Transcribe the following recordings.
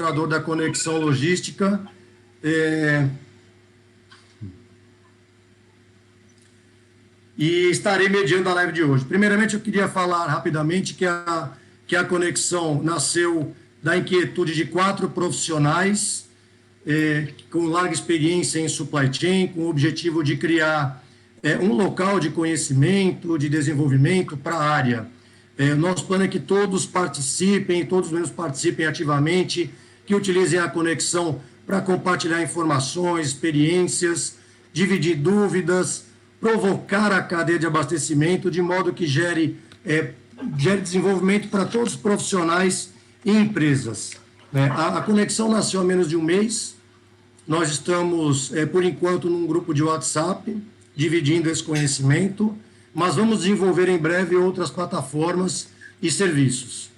administrador da Conexão Logística. E estarei mediando a live de hoje. Primeiramente, eu queria falar rapidamente que a Conexão nasceu da inquietude de 4 profissionais com larga experiência em supply chain, com o objetivo de criar um local de conhecimento, de desenvolvimento para a área. O nosso plano é que todos participem, todos menos participem ativamente, que utilizem a Conexão para compartilhar informações, experiências, dividir dúvidas, provocar a cadeia de abastecimento, de modo que gere desenvolvimento para todos os profissionais e empresas. A Conexão nasceu há menos de um mês. Nós estamos, por enquanto, num grupo de WhatsApp, dividindo esse conhecimento, mas vamos desenvolver em breve outras plataformas e serviços.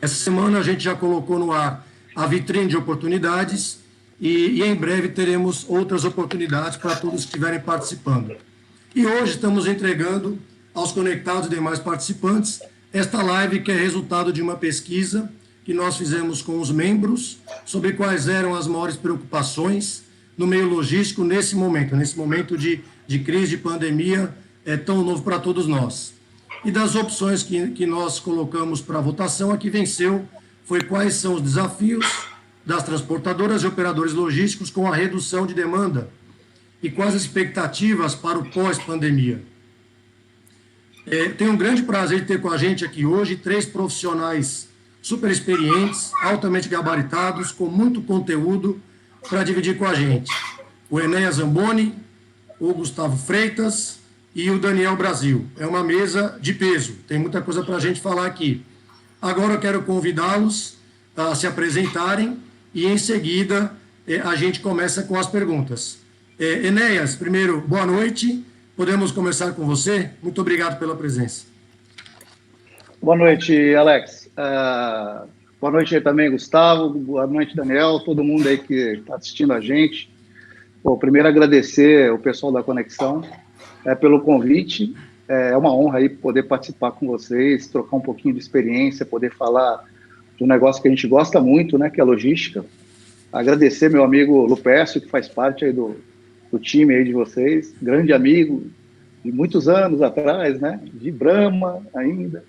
Essa semana a gente já colocou no ar a vitrine de oportunidades e em breve teremos outras oportunidades para todos que estiverem participando. E hoje estamos entregando aos conectados e demais participantes esta live que é resultado de uma pesquisa que nós fizemos com os membros sobre quais eram as maiores preocupações no meio logístico nesse momento de crise, de pandemia, tão novo para todos nós. E das opções que nós colocamos para votação, a que venceu foi quais são os desafios das transportadoras e operadores logísticos com a redução de demanda e quais as expectativas para o pós-pandemia. Tenho um grande prazer de ter com a gente aqui hoje 3 profissionais super experientes, altamente gabaritados, com muito conteúdo para dividir com a gente. O Enéas Zamboni, o Gustavo Freitas e o Daniel Brasil. É uma mesa de peso, tem muita coisa para a gente falar aqui. Agora eu quero convidá-los a se apresentarem e, em seguida, a gente começa com as perguntas. Enéas, primeiro, boa noite. Podemos começar com você? Muito obrigado pela presença. Boa noite, Alex. Boa noite aí também, Gustavo. Boa noite, Daniel. Todo mundo aí que está assistindo a gente. Bom, primeiro agradecer o pessoal da Conexão pelo convite. É uma honra aí poder participar com vocês, trocar um pouquinho de experiência, poder falar de um negócio que a gente gosta muito, né, que é a logística. Agradecer meu amigo Lupércio, que faz parte aí do time aí de vocês, grande amigo de muitos anos atrás, né, de Brahma ainda,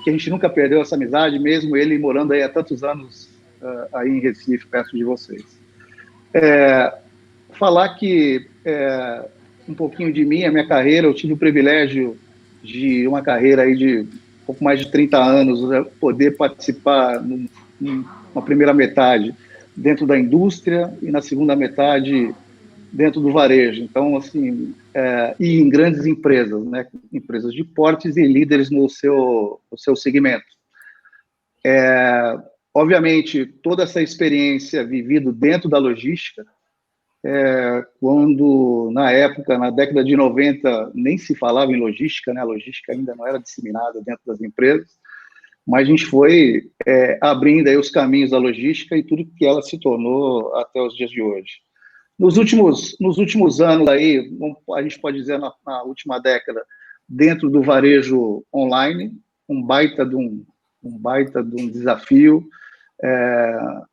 que a gente nunca perdeu essa amizade, mesmo ele morando aí há tantos anos aí em Recife, perto de vocês. Falar que um pouquinho de mim, a minha carreira, eu tive o privilégio de uma carreira aí de um pouco mais de 30 anos, poder participar numa primeira metade dentro da indústria e na segunda metade dentro do varejo. Então, assim, e em grandes empresas, né? Empresas de portes e líderes no seu segmento. Obviamente, toda essa experiência vivida dentro da logística, quando, na época, na década de 90, nem se falava em logística, né? A logística ainda não era disseminada dentro das empresas, mas a gente foi abrindo aí os caminhos da logística e tudo que ela se tornou até os dias de hoje. Nos últimos anos, aí, a gente pode dizer na última década, dentro do varejo online, um baita de um desafio,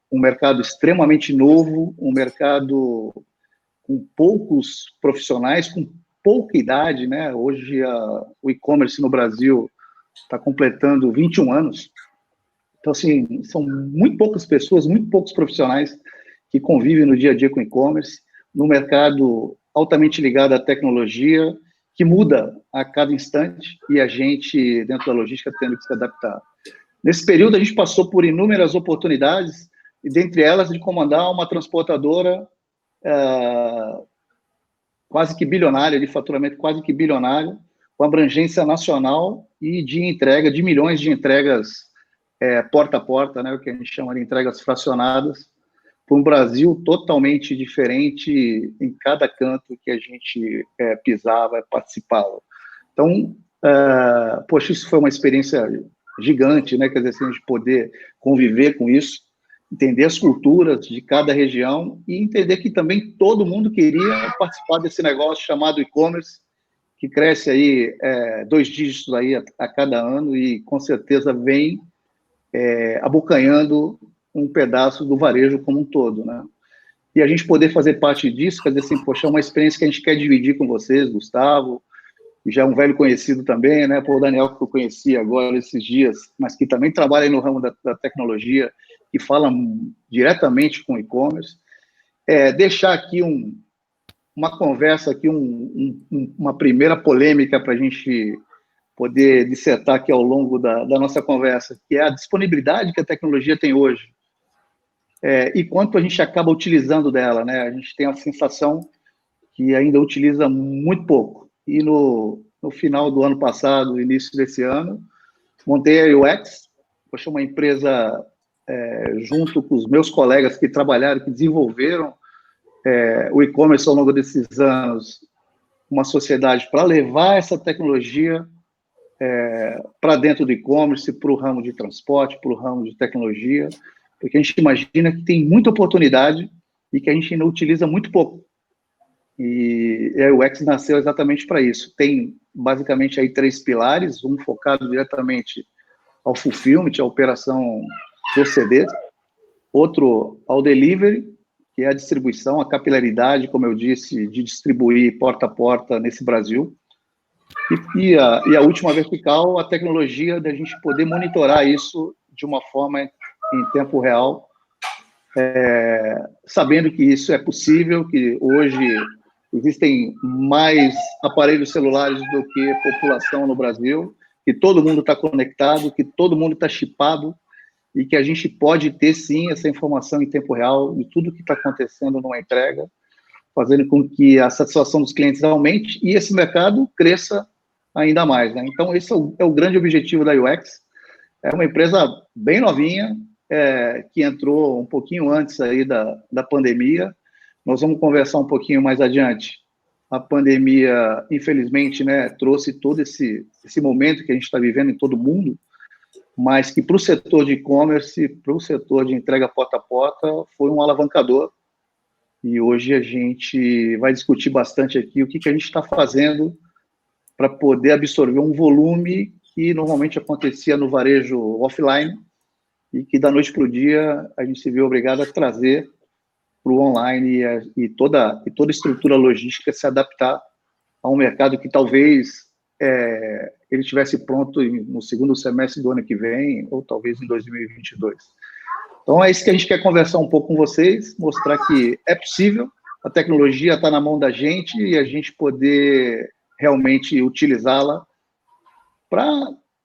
um mercado extremamente novo, um mercado com poucos profissionais, com pouca idade, né? Hoje o e-commerce no Brasil está completando 21 anos. Então, assim, são muito poucas pessoas, muito poucos profissionais que convivem no dia a dia com e-commerce, num mercado altamente ligado à tecnologia, que muda a cada instante, e a gente, dentro da logística, tendo que se adaptar. Nesse período, a gente passou por inúmeras oportunidades, e dentre elas, de comandar uma transportadora quase que bilionária, de faturamento quase que bilionário, com abrangência nacional e de entrega, de milhões de entregas porta a porta, né, o que a gente chama de entregas fracionadas, para um Brasil totalmente diferente em cada canto que a gente pisava, participava. Então, poxa, isso foi uma experiência gigante, né, quer dizer, assim, a gente poder conviver com isso, entender as culturas de cada região e entender que também todo mundo queria participar desse negócio chamado e-commerce, que cresce aí 2 dígitos aí a cada ano e com certeza vem abocanhando um pedaço do varejo como um todo, né? E a gente poder fazer parte disso, quer dizer assim, poxa, é uma experiência que a gente quer dividir com vocês, Gustavo, que já é um velho conhecido também, né? Pô, o Daniel, que eu conheci agora esses dias, mas que também trabalha aí no ramo da tecnologia e fala diretamente com e-commerce. Deixar aqui uma conversa, aqui uma primeira polêmica para a gente poder dissertar aqui ao longo da nossa conversa, que é a disponibilidade que a tecnologia tem hoje. E quanto a gente acaba utilizando dela, né? A gente tem a sensação que ainda utiliza muito pouco. E no final do ano passado, início desse ano, montei a UX, poxa, uma empresa junto com os meus colegas que trabalharam, que desenvolveram o e-commerce ao longo desses anos, uma sociedade para levar essa tecnologia para dentro do e-commerce, para o ramo de transporte, para o ramo de tecnologia, porque a gente imagina que tem muita oportunidade e que a gente ainda utiliza muito pouco. E a UX nasceu exatamente para isso. Tem basicamente aí 3 pilares, um focado diretamente ao fulfillment, à operação do CD, outro ao delivery, que é a distribuição, a capilaridade, como eu disse, de distribuir porta a porta nesse Brasil. E a última vertical, a tecnologia da gente poder monitorar isso de uma forma em tempo real, sabendo que isso é possível, que hoje existem mais aparelhos celulares do que população no Brasil, que todo mundo está conectado, que todo mundo está chipado, e que a gente pode ter, sim, essa informação em tempo real de tudo que está acontecendo numa entrega, fazendo com que a satisfação dos clientes aumente e esse mercado cresça ainda mais, né? Então, esse é o grande objetivo da UX. É uma empresa bem novinha, que entrou um pouquinho antes aí da pandemia. Nós vamos conversar um pouquinho mais adiante. A pandemia, infelizmente, né, trouxe todo esse momento que a gente está vivendo em todo mundo, mas que para o setor de e-commerce, para o setor de entrega porta a porta, foi um alavancador. E hoje a gente vai discutir bastante aqui o que a gente está fazendo para poder absorver um volume que normalmente acontecia no varejo offline e que da noite para o dia a gente se viu obrigado a trazer para o online e toda a estrutura logística se adaptar a um mercado que talvez ele estivesse pronto no segundo semestre do ano que vem ou talvez em 2022. Então é isso que a gente quer conversar um pouco com vocês, mostrar que é possível, a tecnologia está na mão da gente e a gente poder realmente utilizá-la para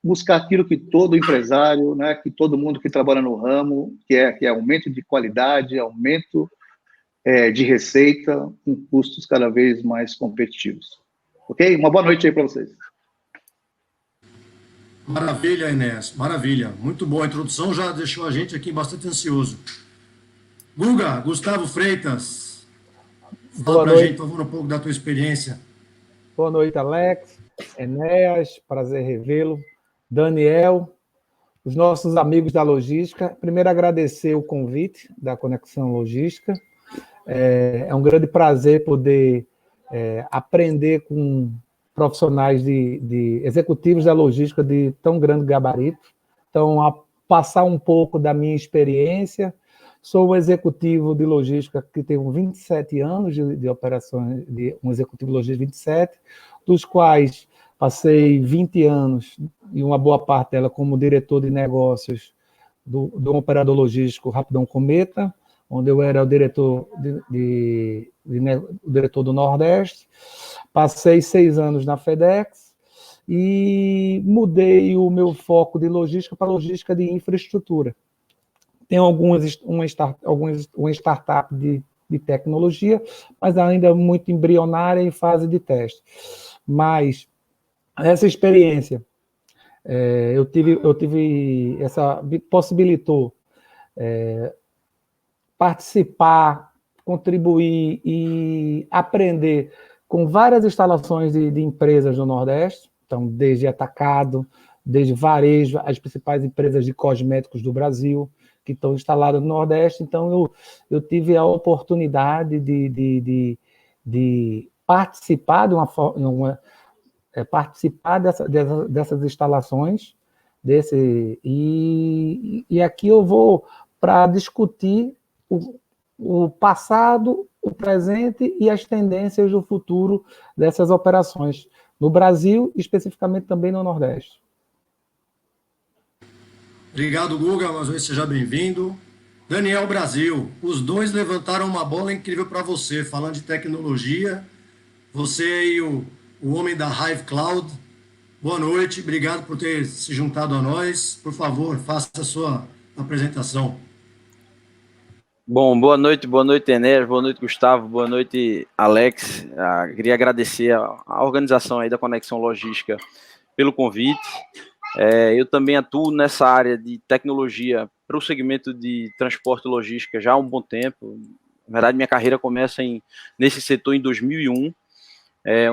buscar aquilo que todo empresário, né, que todo mundo que trabalha no ramo, que é aumento de qualidade, aumento de receita, com custos cada vez mais competitivos. Ok? Uma boa noite aí para vocês. Maravilha, Inés, maravilha. Muito boa a introdução, já deixou a gente aqui bastante ansioso. Guga, Gustavo Freitas, fala para a gente, por favor, um pouco da tua experiência. Boa noite, Alex, Enéas, prazer revê-lo, Daniel, os nossos amigos da logística. Primeiro, agradecer o convite da Conexão Logística. É um grande prazer poder aprender com profissionais de executivos da logística de tão grande gabarito. Então, a passar um pouco da minha experiência. Sou um executivo de logística que tenho 27 anos de operações, um executivo de logística 27, dos quais passei 20 anos, e uma boa parte dela como diretor de negócios do operador logístico Rapidão Cometa, onde eu era o diretor, o diretor do Nordeste. Passei 6 anos na FedEx e mudei o meu foco de logística para logística de infraestrutura. Tem uma startup de tecnologia, mas ainda muito embrionária em fase de teste. Mas essa experiência eu tive essa possibilitou participar, contribuir e aprender com várias instalações de empresas do Nordeste, então desde atacado, desde varejo, as principais empresas de cosméticos do Brasil, que estão instaladas no Nordeste. Então eu tive a oportunidade de participar participar dessas instalações E aqui eu vou para discutir o passado, o presente e as tendências do futuro dessas operações no Brasil, especificamente também no Nordeste. Obrigado, Guga, mais uma vez seja bem-vindo. Daniel Brasil, os dois levantaram uma bola incrível para você, falando de tecnologia. Você e o homem da Hive Cloud. Boa noite, obrigado por ter se juntado a nós. Por favor, faça a sua apresentação. Bom, boa noite, Enéas, boa noite, Gustavo, boa noite, Alex. Queria agradecer a organização aí da Conexão Logística pelo convite. Eu também atuo nessa área de tecnologia para o segmento de transporte e logística já há um bom tempo. Na verdade, minha carreira começa nesse setor em 2001,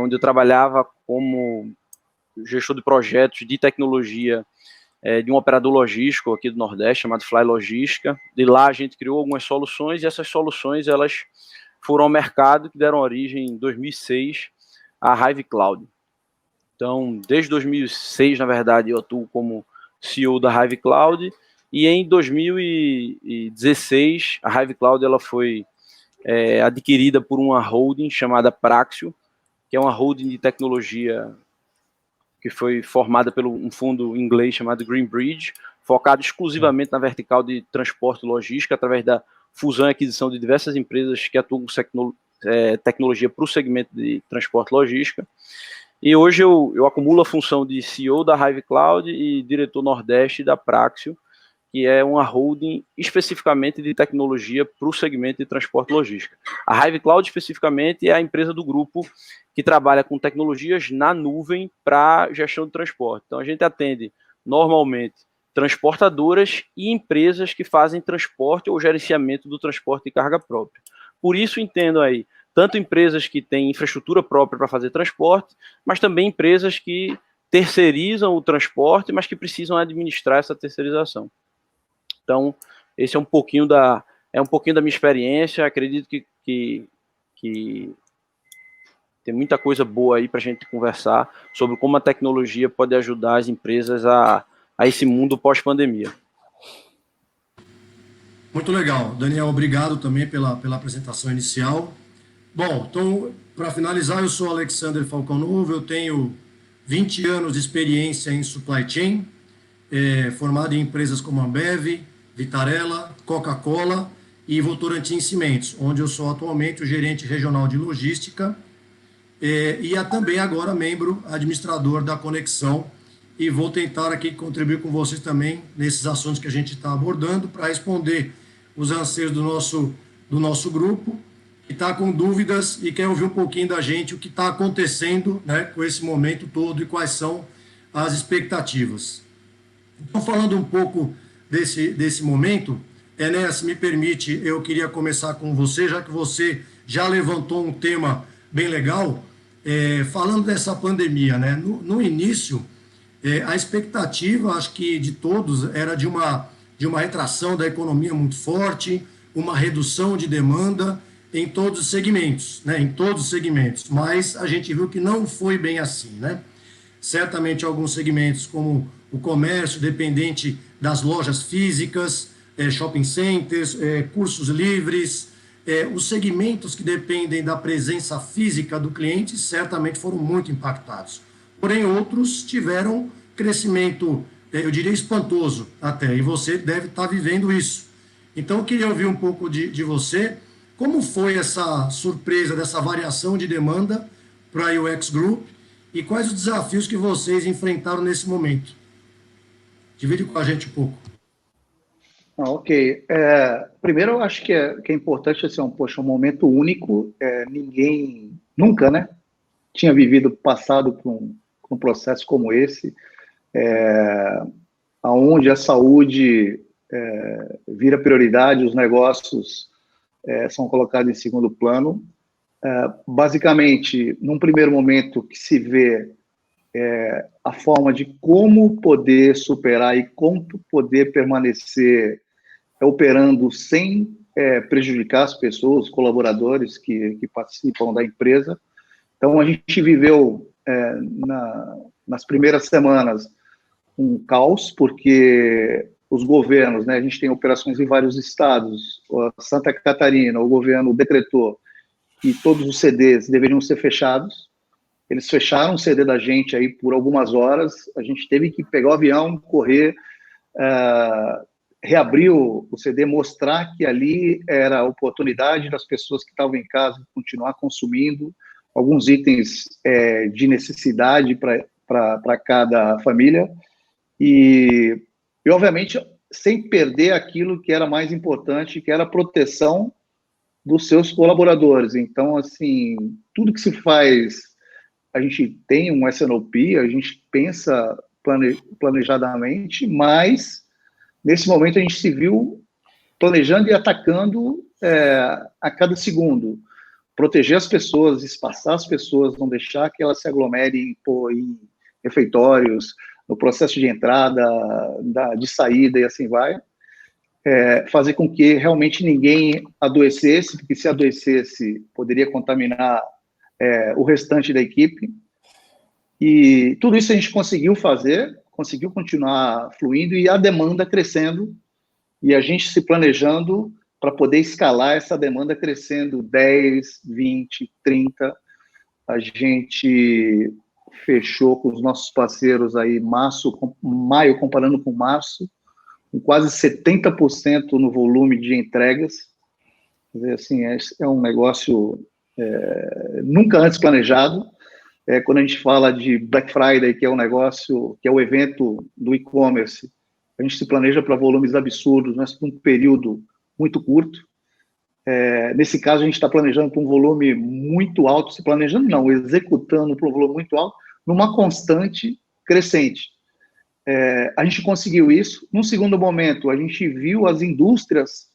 onde eu trabalhava como gestor de projetos de tecnologia de um operador logístico aqui do Nordeste, chamado Fly Logística. De lá a gente criou algumas soluções, e essas soluções elas foram ao mercado, que deram origem em 2006 à Hive Cloud. Então, desde 2006, na verdade, eu atuo como CEO da Hive Cloud, e em 2016 a Hive Cloud ela foi adquirida por uma holding chamada Praxio, que é uma holding de tecnologia que foi formada por um fundo inglês chamado Greenbridge, focado exclusivamente na vertical de transporte e logística, através da fusão e aquisição de diversas empresas que atuam com tecnologia para o segmento de transporte e logística. E hoje eu acumulo a função de CEO da Hive Cloud e diretor Nordeste da Praxio, que é uma holding especificamente de tecnologia para o segmento de transporte e logística. A Hive Cloud, especificamente, é a empresa do grupo que trabalha com tecnologias na nuvem para gestão de transporte. Então, a gente atende, normalmente, transportadoras e empresas que fazem transporte ou gerenciamento do transporte de carga própria. Por isso, entendo aí, tanto empresas que têm infraestrutura própria para fazer transporte, mas também empresas que terceirizam o transporte, mas que precisam administrar essa terceirização. Então, esse é um pouquinho da minha experiência. Acredito que tem muita coisa boa aí para a gente conversar sobre como a tecnologia pode ajudar as empresas a esse mundo pós-pandemia. Muito legal. Daniel, obrigado também pela apresentação inicial. Bom, então, para finalizar, eu sou Alexander Falcão Novo, eu tenho 20 anos de experiência em supply chain, formado em empresas como Ambev, Vitarella, Coca-Cola e Votorantim Cimentos, onde eu sou atualmente o gerente regional de logística e também agora membro administrador da Conexão, e vou tentar aqui contribuir com vocês também nesses assuntos que a gente está abordando para responder os anseios do nosso grupo, que está com dúvidas e quer ouvir um pouquinho da gente o que está acontecendo, né, com esse momento todo e quais são as expectativas. Então, falando um pouco desse momento, Enéas, me permite, eu queria começar com você, já que você já levantou um tema bem legal, falando dessa pandemia, né? No início, a expectativa, acho que de todos, era de uma retração da economia muito forte, uma redução de demanda em todos os segmentos, né? Em todos os segmentos, mas a gente viu que não foi bem assim, né? Certamente alguns segmentos, como o comércio dependente das lojas físicas, shopping centers, cursos livres, os segmentos que dependem da presença física do cliente certamente foram muito impactados. Porém, outros tiveram crescimento, eu diria, espantoso até, e você deve estar vivendo isso. Então, eu queria ouvir um pouco de você, como foi essa surpresa dessa variação de demanda para a UX Group e quais os desafios que vocês enfrentaram nesse momento? Divide com a gente um pouco. Ok. Primeiro, eu acho que é importante, assim, um momento único. Ninguém, nunca, né, tinha passado por um processo como esse, onde a saúde vira prioridade, os negócios são colocados em segundo plano. Basicamente, num primeiro momento que se vê a forma de como poder superar e como poder permanecer operando sem prejudicar as pessoas, os colaboradores que participam da empresa. Então, a gente viveu nas primeiras semanas um caos, porque os governos, né, a gente tem operações em vários estados, Santa Catarina, o governo decretou que todos os CDs deveriam ser fechados. Eles fecharam o CD da gente aí por algumas horas, a gente teve que pegar o avião, correr, reabrir o CD, mostrar que ali era a oportunidade das pessoas que estavam em casa continuar consumindo alguns itens de necessidade para cada família, e, obviamente, sem perder aquilo que era mais importante, que era a proteção dos seus colaboradores. Então, assim, tudo que se faz, a gente tem um SNOP, a gente pensa planejadamente, mas, nesse momento, a gente se viu planejando e atacando a cada segundo. Proteger as pessoas, espaçar as pessoas, não deixar que elas se aglomerem em refeitórios, no processo de entrada, de saída e assim vai. Fazer com que realmente ninguém adoecesse, porque se adoecesse, poderia contaminar o restante da equipe. E tudo isso a gente conseguiu fazer, conseguiu continuar fluindo e a demanda crescendo, e a gente se planejando para poder escalar essa demanda crescendo 10, 20, 30. A gente fechou com os nossos parceiros aí maio, comparando com março, com quase 70% no volume de entregas. Quer dizer, assim, é um negócio nunca antes planejado. Quando a gente fala de Black Friday, que é um negócio, que é o evento do e-commerce, a gente se planeja para volumes absurdos, mas por um período muito curto. Nesse caso, a gente está planejando para um volume muito alto, executando para um volume muito alto, numa constante crescente. A gente conseguiu isso. Num segundo momento, a gente viu as indústrias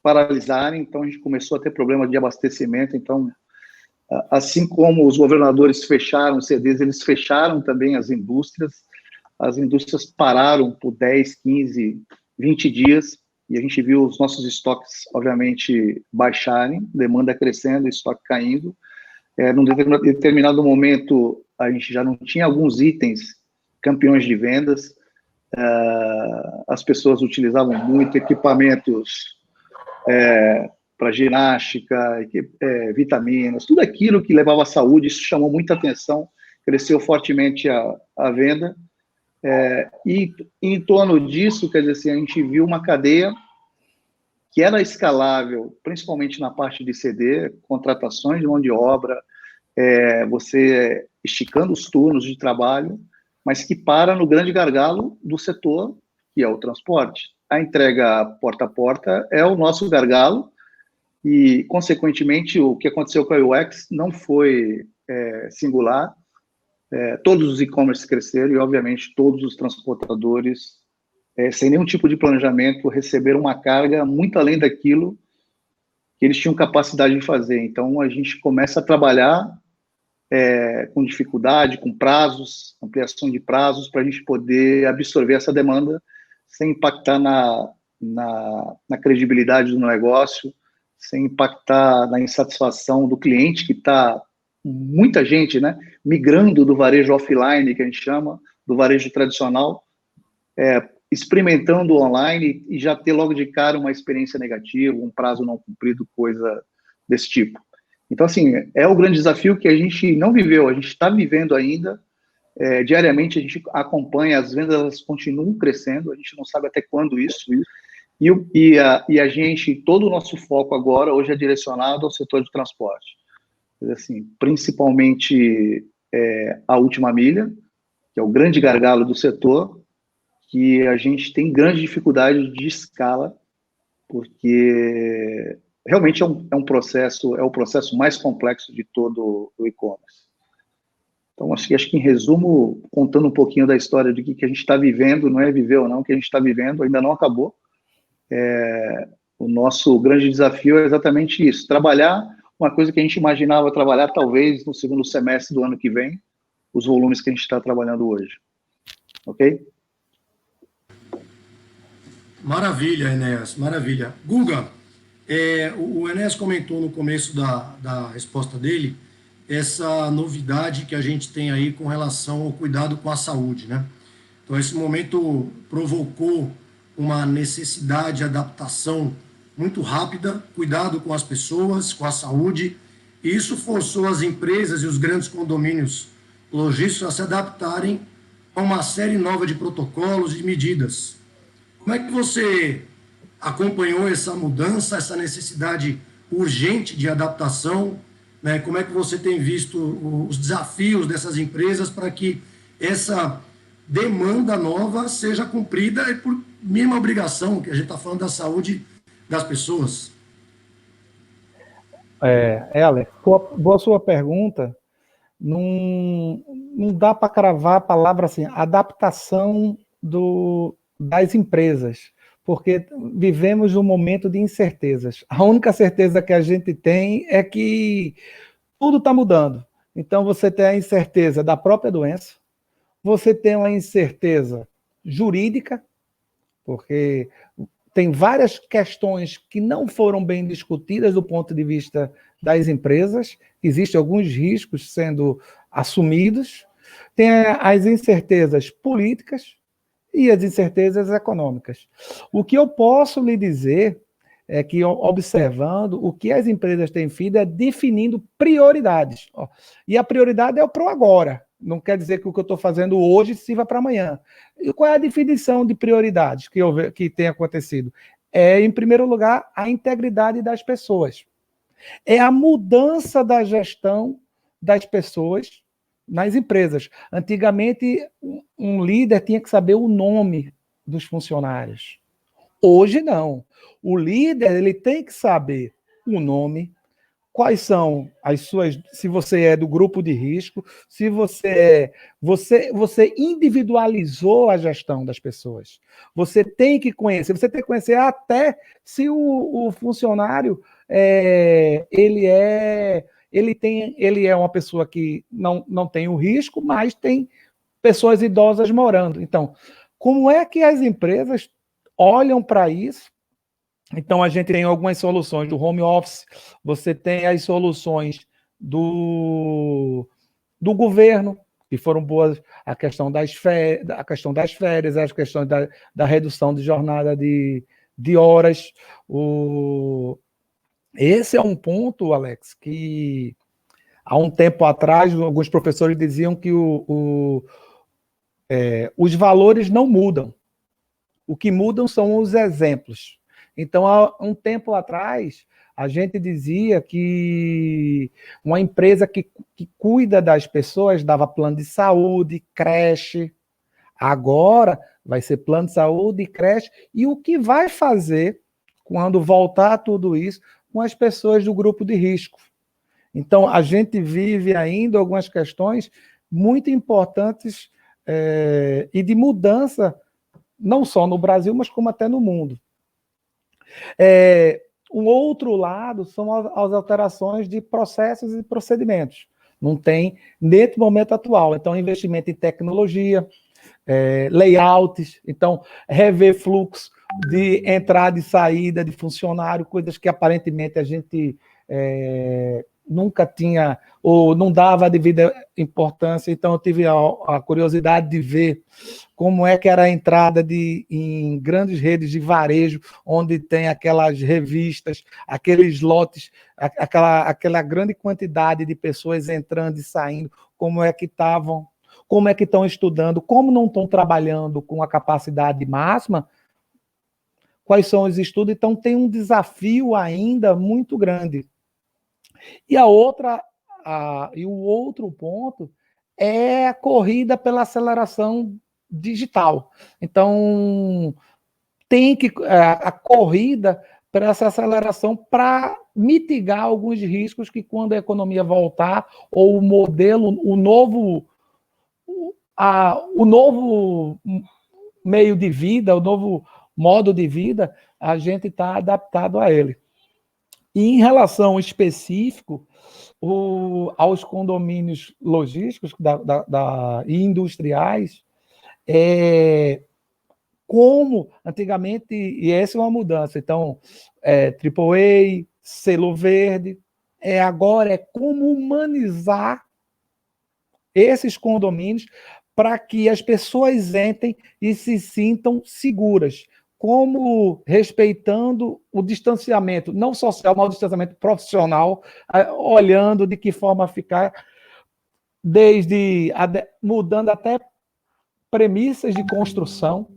paralisarem, então a gente começou a ter problema de abastecimento. Então, assim como os governadores fecharam os CDs, eles fecharam também as indústrias pararam por 10, 15, 20 dias, e a gente viu os nossos estoques, obviamente, baixarem, demanda crescendo, estoque caindo. Num determinado momento, a gente já não tinha alguns itens campeões de vendas, as pessoas utilizavam muito equipamentos para ginástica, vitaminas, tudo aquilo que levava à saúde, isso chamou muita atenção, cresceu fortemente a venda, e em torno disso, quer dizer assim, a gente viu uma cadeia que era escalável, principalmente na parte de CD, contratações de mão de obra, você esticando os turnos de trabalho, mas que para no grande gargalo do setor, que é o transporte. A entrega porta a porta é o nosso gargalo, e, consequentemente, o que aconteceu com a UX não foi singular. Todos os e-commerce cresceram e, obviamente, todos os transportadores, sem nenhum tipo de planejamento, receberam uma carga muito além daquilo que eles tinham capacidade de fazer. Então, a gente começa a trabalhar com dificuldade, com prazos, ampliação de prazos, para a gente poder absorver essa demanda sem impactar na credibilidade do negócio, sem impactar na insatisfação do cliente, que está muita gente, né, migrando do varejo offline, que a gente chama, do varejo tradicional, experimentando online e já ter logo de cara uma experiência negativa, um prazo não cumprido, coisa desse tipo. Então, assim, é o grande desafio que a gente não viveu, a gente está vivendo ainda. Diariamente a gente acompanha, as vendas elas continuam crescendo, a gente não sabe até quando isso. E a gente, todo o nosso foco agora, hoje é direcionado ao setor de transporte. Assim, principalmente a última milha, que é o grande gargalo do setor, que a gente tem grande dificuldade de escala, porque realmente é o processo mais complexo de todo o e-commerce. Então, acho que em resumo, contando um pouquinho da história do que a gente está vivendo, não é viver ou não, o que a gente está vivendo ainda não acabou. O nosso grande desafio é exatamente isso, trabalhar uma coisa que a gente imaginava trabalhar talvez no segundo semestre do ano que vem, os volumes que a gente está trabalhando hoje. Ok? Maravilha, Enéas, maravilha. Guga, o Enéas comentou no começo da resposta dele essa novidade que a gente tem aí com relação ao cuidado com a saúde, né? Então, esse momento provocou uma necessidade de adaptação muito rápida, cuidado com as pessoas, com a saúde, e isso forçou as empresas e os grandes condomínios logísticos a se adaptarem a uma série nova de protocolos e medidas. Como é que você acompanhou essa mudança, essa necessidade urgente de adaptação, né? Como é que você tem visto os desafios dessas empresas para que essa demanda nova seja cumprida e por mínima obrigação, que a gente está falando da saúde das pessoas? Alex, boa sua pergunta. Não dá para cravar a palavra assim, adaptação das empresas, porque vivemos um momento de incertezas. A única certeza que a gente tem é que tudo está mudando. Então, você tem a incerteza da própria doença, você tem uma incerteza jurídica, porque tem várias questões que não foram bem discutidas do ponto de vista das empresas, existem alguns riscos sendo assumidos, tem as incertezas políticas e as incertezas econômicas. O que eu posso lhe dizer é que, observando, o que as empresas têm feito é definindo prioridades. E a prioridade é o pro agora. Não quer dizer que o que eu estou fazendo hoje sirva para amanhã. E qual é a definição de prioridades que tem acontecido? É, em primeiro lugar, a integridade das pessoas. É a mudança da gestão das pessoas nas empresas. Antigamente, um líder tinha que saber o nome dos funcionários. Hoje, não. O líder ele tem que saber o nome, quais são as suas, se você é do grupo de risco, se você individualizou a gestão das pessoas. Você tem que conhecer até se o funcionário ele é uma pessoa que não tem o risco, mas tem pessoas idosas morando. Então, como é que as empresas olham para isso? Então, a gente tem algumas soluções do home office, você tem as soluções do governo, que foram boas, a questão das férias, as questões da redução de jornada de horas. Esse é um ponto, Alex, que há um tempo atrás, alguns professores diziam que os valores não mudam. O que mudam são os exemplos. Então, há um tempo atrás, a gente dizia que uma empresa que cuida das pessoas dava plano de saúde, creche. Agora vai ser plano de saúde, creche. E o que vai fazer quando voltar tudo isso com as pessoas do grupo de risco? Então, a gente vive ainda algumas questões muito importantes e de mudança, não só no Brasil, mas como até no mundo. Um outro lado são as alterações de processos e procedimentos. Não tem nesse momento atual. Então, investimento em tecnologia, layouts, então, rever fluxo de entrada e saída de funcionário, coisas que aparentemente a gente nunca tinha ou não dava a devida importância. Então, eu tive a curiosidade de ver como é que era a entrada em grandes redes de varejo, onde tem aquelas revistas, aqueles lotes, aquela grande quantidade de pessoas entrando e saindo, como é que estavam, como é que estão estudando, como não estão trabalhando com a capacidade máxima, quais são os estudos. Então, tem um desafio ainda muito grande. E o outro ponto é a corrida pela aceleração digital. Então, tem que a corrida para essa aceleração para mitigar alguns riscos que, quando a economia voltar, ou o modelo, o novo meio de vida, o novo modo de vida, a gente está adaptado a ele. E em relação específico aos condomínios logísticos e industriais, como antigamente, e essa é uma mudança, então, AAA, selo verde, agora como humanizar esses condomínios para que as pessoas entrem e se sintam seguras, como respeitando o distanciamento, não social, mas o distanciamento profissional, olhando de que forma ficar, mudando até premissas de construção.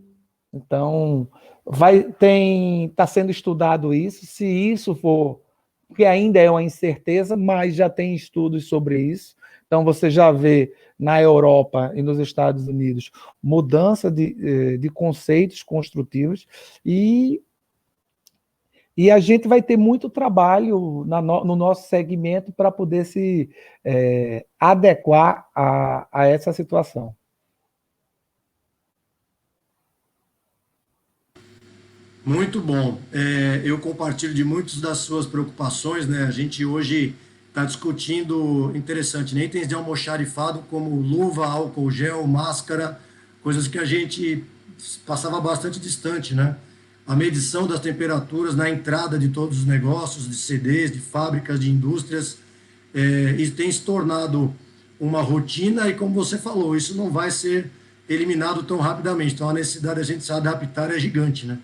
Então, está sendo estudado isso, se isso for, que ainda é uma incerteza, mas já tem estudos sobre isso. Então, você já vê na Europa e nos Estados Unidos mudança de conceitos construtivos e a gente vai ter muito trabalho no nosso segmento para poder se adequar a essa situação. Muito bom. Eu compartilho de muitas das suas preocupações, né? A gente hoje está discutindo, interessante, né? Itens de almoxarifado como luva, álcool gel, máscara, coisas que a gente passava bastante distante, né? A medição das temperaturas na entrada de todos os negócios, de CDs, de fábricas, de indústrias, isso tem se tornado uma rotina e, como você falou, isso não vai ser eliminado tão rapidamente. Então, a necessidade de a gente se adaptar é gigante, né?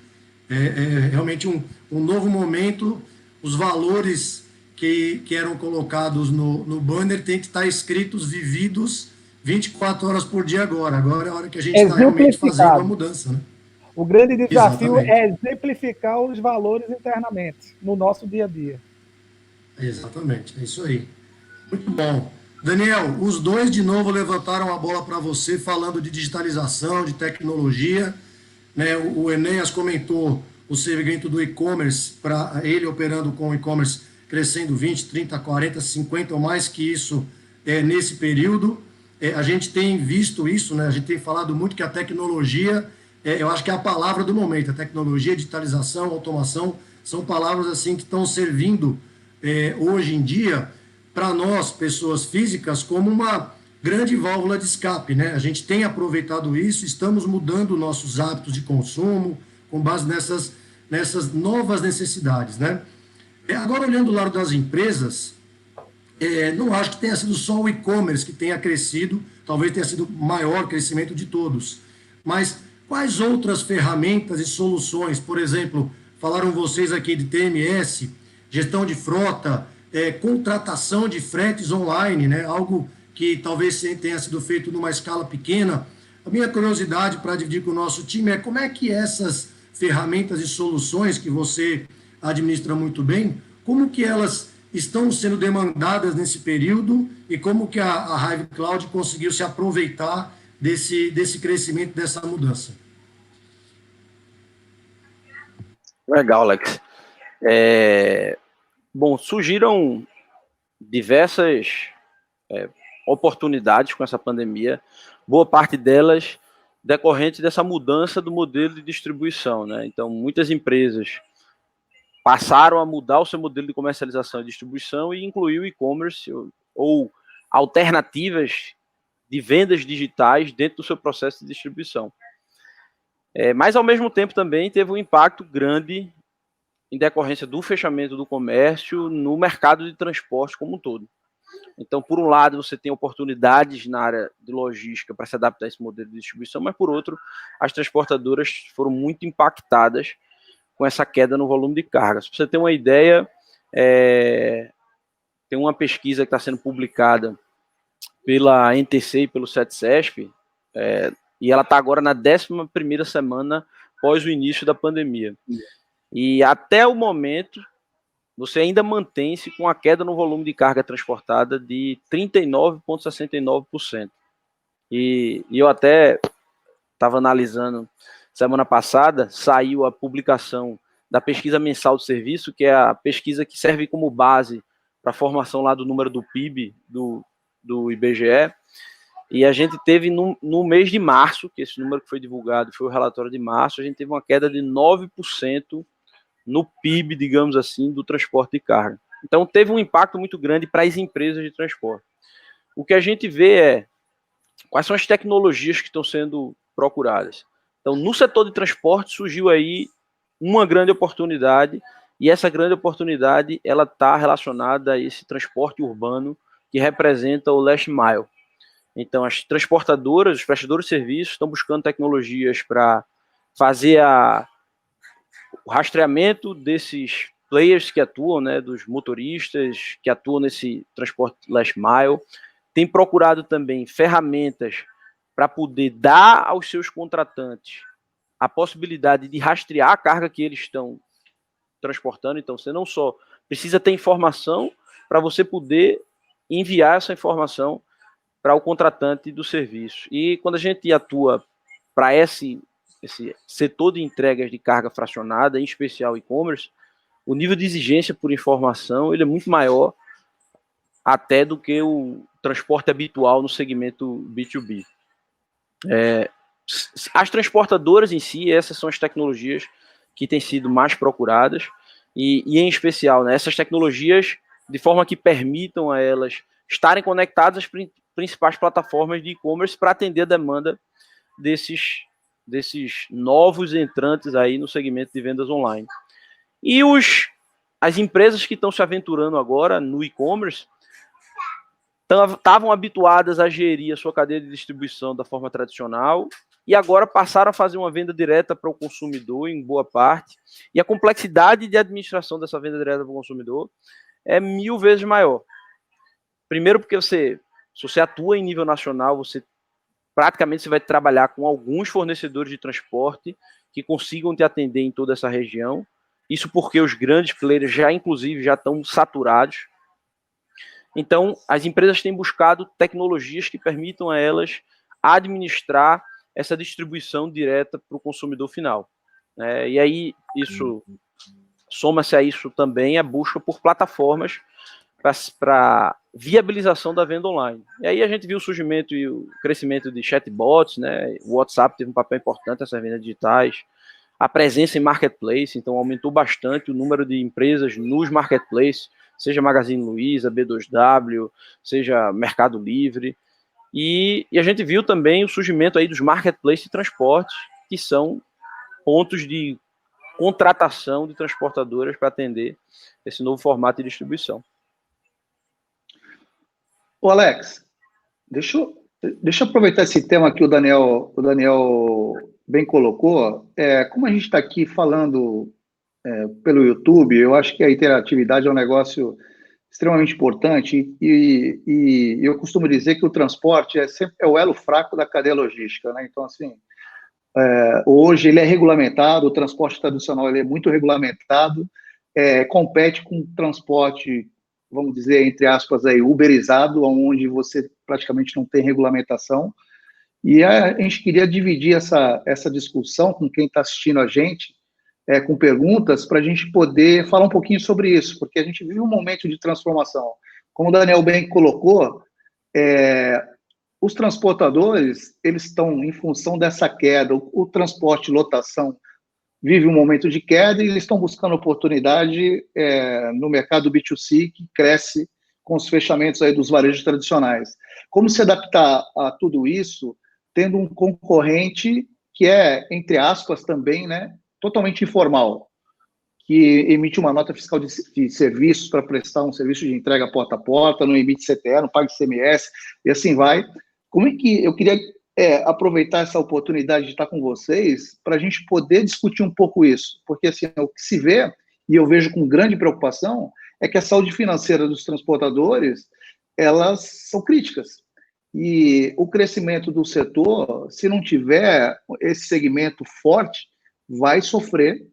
É realmente um novo momento. Os valores que eram colocados no banner têm que estar escritos, vividos 24 horas por dia agora. Agora é a hora que a gente está realmente fazendo a mudança, né? O grande desafio Exatamente. é exemplificar os valores internamente, no nosso dia a dia. Exatamente, é isso aí. Muito bom. Daniel, os dois de novo levantaram a bola para você, falando de digitalização, de tecnologia. Né, o Enéas comentou o segmento do e-commerce, para ele operando com o e-commerce crescendo 20, 30, 40, 50 ou mais que isso nesse período. A gente tem visto isso, né, a gente tem falado muito que a tecnologia, eu acho que é a palavra do momento, a tecnologia, digitalização, automação, são palavras assim que estão servindo hoje em dia para nós, pessoas físicas, como uma grande válvula de escape, né? A gente tem aproveitado isso, estamos mudando nossos hábitos de consumo com base nessas novas necessidades, né? Agora, olhando do lado das empresas, não acho que tenha sido só o e-commerce que tenha crescido, talvez tenha sido o maior crescimento de todos, mas quais outras ferramentas e soluções, por exemplo, falaram vocês aqui de TMS, gestão de frota, contratação de fretes online, né? Algo que talvez tenha sido feito numa escala pequena. A minha curiosidade para dividir com o nosso time é como é que essas ferramentas e soluções que você administra muito bem, como que elas estão sendo demandadas nesse período e como que a Hive Cloud conseguiu se aproveitar desse crescimento, dessa mudança. Legal, Alex. Bom, surgiram diversas oportunidades com essa pandemia, boa parte delas decorrente dessa mudança do modelo de distribuição, né? Então, muitas empresas passaram a mudar o seu modelo de comercialização e distribuição e incluir o e-commerce ou alternativas de vendas digitais dentro do seu processo de distribuição. Mas, ao mesmo tempo, também teve um impacto grande em decorrência do fechamento do comércio no mercado de transporte como um todo. Então, por um lado, você tem oportunidades na área de logística para se adaptar a esse modelo de distribuição, mas, por outro, as transportadoras foram muito impactadas com essa queda no volume de carga. Se você tem uma ideia, tem uma pesquisa que está sendo publicada pela NTC e pelo CETCESP, e ela está agora na 11ª semana após o início da pandemia. E até o momento, você ainda mantém-se com a queda no volume de carga transportada de 39,69%. E eu até estava analisando, semana passada, saiu a publicação da pesquisa mensal de serviço, que é a pesquisa que serve como base para a formação lá do número do PIB do IBGE, e a gente teve no mês de março, que esse número que foi divulgado foi o relatório de março, a gente teve uma queda de 9% no PIB, digamos assim, do transporte de carga. Então, teve um impacto muito grande para as empresas de transporte. O que a gente vê é quais são as tecnologias que estão sendo procuradas. Então, no setor de transporte, surgiu aí uma grande oportunidade, e essa grande oportunidade ela está relacionada a esse transporte urbano que representa o last mile. Então, as transportadoras, os prestadores de serviços estão buscando tecnologias para fazer o rastreamento desses players que atuam, né, dos motoristas que atuam nesse transporte last mile. Tem procurado também ferramentas para poder dar aos seus contratantes a possibilidade de rastrear a carga que eles estão transportando. Então, você não só precisa ter informação para você poder enviar essa informação para o contratante do serviço. E quando a gente atua para esse setor de entregas de carga fracionada, em especial e-commerce, o nível de exigência por informação ele é muito maior até do que o transporte habitual no segmento B2B. As transportadoras em si, essas são as tecnologias que têm sido mais procuradas, e em especial, né, essas tecnologias de forma que permitam a elas estarem conectadas às principais plataformas de e-commerce para atender a demanda desses novos entrantes aí no segmento de vendas online. E as empresas que estão se aventurando agora no e-commerce estavam habituadas a gerir a sua cadeia de distribuição da forma tradicional e agora passaram a fazer uma venda direta para o consumidor em boa parte, e a complexidade de administração dessa venda direta para o consumidor é 1000 vezes maior. Primeiro porque se você atua em nível nacional, você vai trabalhar com alguns fornecedores de transporte que consigam te atender em toda essa região. Isso porque os grandes players inclusive, já estão saturados. Então, as empresas têm buscado tecnologias que permitam a elas administrar essa distribuição direta para o consumidor final. E aí, soma-se a isso também a busca por plataformas para viabilização da venda online. E aí a gente viu o surgimento e o crescimento de chatbots, né? O WhatsApp teve um papel importante nessas vendas digitais, a presença em marketplace, então aumentou bastante o número de empresas nos marketplaces, seja Magazine Luiza, B2W, seja Mercado Livre, e a gente viu também o surgimento aí dos marketplaces de transportes, que são pontos de contratação de transportadoras para atender esse novo formato de distribuição. Ô Alex, deixa eu aproveitar esse tema que o Daniel bem colocou. Como a gente está aqui falando pelo YouTube, eu acho que a interatividade é um negócio extremamente importante, e eu costumo dizer que o transporte é o elo fraco da cadeia logística, né? Então, assim, hoje ele é regulamentado, o transporte tradicional ele é muito regulamentado, compete com o transporte, vamos dizer, entre aspas, aí, uberizado, onde você praticamente não tem regulamentação, e a gente queria dividir essa discussão com quem está assistindo a gente, com perguntas, para a gente poder falar um pouquinho sobre isso, porque a gente vive um momento de transformação. Como o Daniel bem colocou, os transportadores, eles estão em função dessa queda, o transporte lotação vive um momento de queda e eles estão buscando oportunidade no mercado B2C, que cresce com os fechamentos aí dos varejos tradicionais. Como se adaptar a tudo isso, tendo um concorrente que é, entre aspas, também, né, totalmente informal, que emite uma nota fiscal de serviços para prestar um serviço de entrega porta a porta, não emite CTE, não paga ICMS, e assim vai. Como é que eu queria aproveitar essa oportunidade de estar com vocês para a gente poder discutir um pouco isso, porque assim, o que se vê, e eu vejo com grande preocupação, é que a saúde financeira dos transportadores, elas são críticas, e o crescimento do setor, se não tiver esse segmento forte, vai sofrer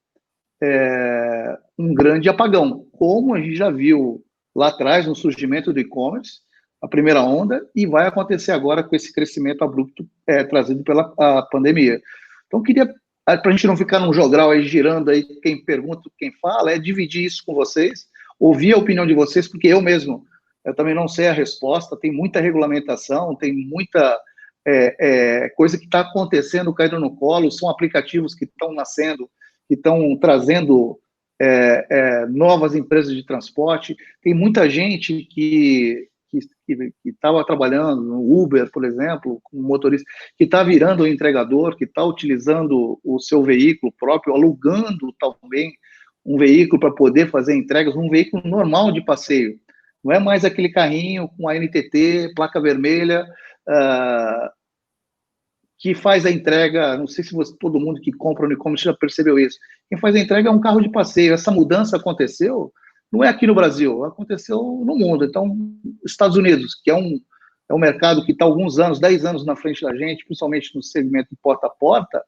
um grande apagão, como a gente já viu lá atrás no surgimento do e-commerce, a primeira onda, e vai acontecer agora com esse crescimento abrupto trazido pela pandemia. Então, queria, para a gente não ficar num jogral aí girando aí, quem pergunta, quem fala, dividir isso com vocês, ouvir a opinião de vocês, porque eu também não sei a resposta, tem muita regulamentação, tem muita coisa que está acontecendo, caindo no colo, são aplicativos que estão nascendo, que estão trazendo novas empresas de transporte, tem muita gente que estava trabalhando no Uber, por exemplo, como motorista, que está virando um entregador, que está utilizando o seu veículo próprio, alugando também um veículo para poder fazer entregas, um veículo normal de passeio. Não é mais aquele carrinho com a NTT, placa vermelha, que faz a entrega, não sei se todo mundo que compra no e-commerce já percebeu isso, quem faz a entrega é um carro de passeio. Essa mudança aconteceu, não é aqui no Brasil, aconteceu no mundo. Então, Estados Unidos, que é um mercado que está alguns anos, 10 anos na frente da gente, principalmente no segmento de porta a porta,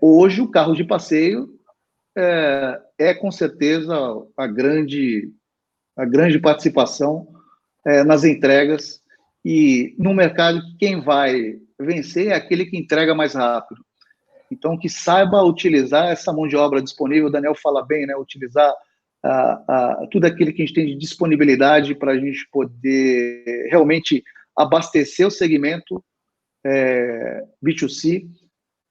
hoje o carro de passeio com certeza a grande participação nas entregas, e no mercado quem vai vencer é aquele que entrega mais rápido. Então, que saiba utilizar essa mão de obra disponível, o Daniel fala bem, né? Utilizar tudo aquilo que a gente tem de disponibilidade para a gente poder realmente abastecer o segmento B2C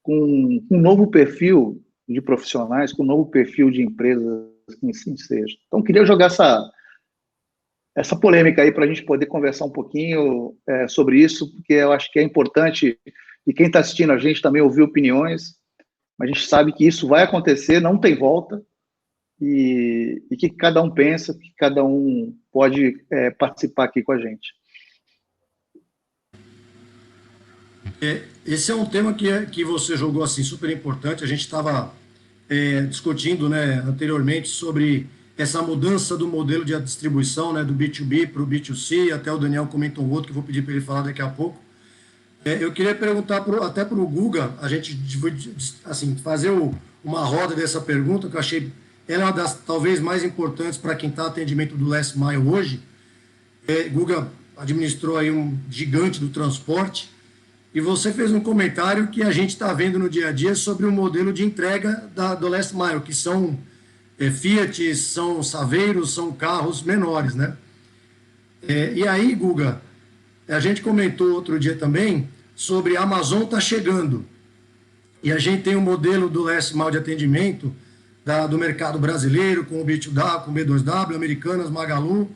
com um novo perfil de profissionais, com um novo perfil de empresas que assim seja. Então, queria jogar essa polêmica aí para a gente poder conversar um pouquinho sobre isso, porque eu acho que é importante, e quem está assistindo a gente também ouvir opiniões, mas a gente sabe que isso vai acontecer, não tem volta, e que cada um pensa, que cada um pode participar aqui com a gente. Esse é um tema que você jogou assim super importante. A gente estava discutindo, né, anteriormente sobre essa mudança do modelo de distribuição, né, do B2B para o B2C. Até o Daniel comentou outro que eu vou pedir para ele falar daqui a pouco. Eu queria perguntar até para o Guga, a gente assim, fazer uma roda dessa pergunta, que eu achei ela é uma das talvez mais importantes para quem está atendimento do Last Mile hoje. Guga administrou aí um gigante do transporte, e você fez um comentário que a gente está vendo no dia a dia sobre o modelo de entrega do Last Mile, que são Fiat, são Saveiros, são carros menores, né? E aí, Guga, a gente comentou outro dia também sobre a Amazon está chegando, e a gente tem um modelo do Last Mile de atendimento do mercado brasileiro, com o B2W, com o B2W, Americanas, Magalu,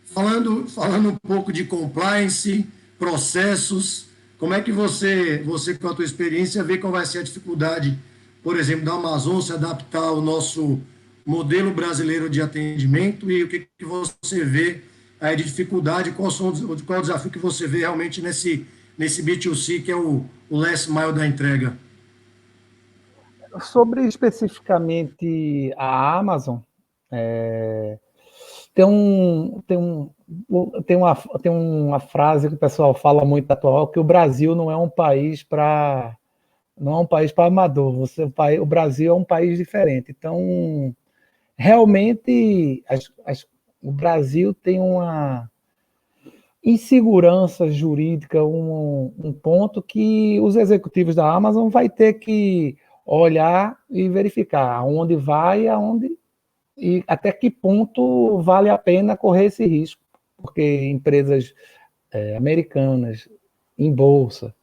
falando um pouco de compliance, processos. Como é que você com a tua experiência, vê qual vai ser a dificuldade, por exemplo, da Amazon se adaptar ao nosso modelo brasileiro de atendimento, e o que você vê aí de dificuldade, qual o desafio que você vê realmente nesse B2C, que é o last mile da entrega? Sobre especificamente a Amazon, tem uma frase que o pessoal fala muito atual, que o Brasil não é um país para amador. O Brasil é um país diferente. Então, realmente, o Brasil tem uma insegurança jurídica, um ponto que os executivos da Amazon vai ter que olhar e verificar aonde vai, e até que ponto vale a pena correr esse risco, porque empresas americanas em bolsa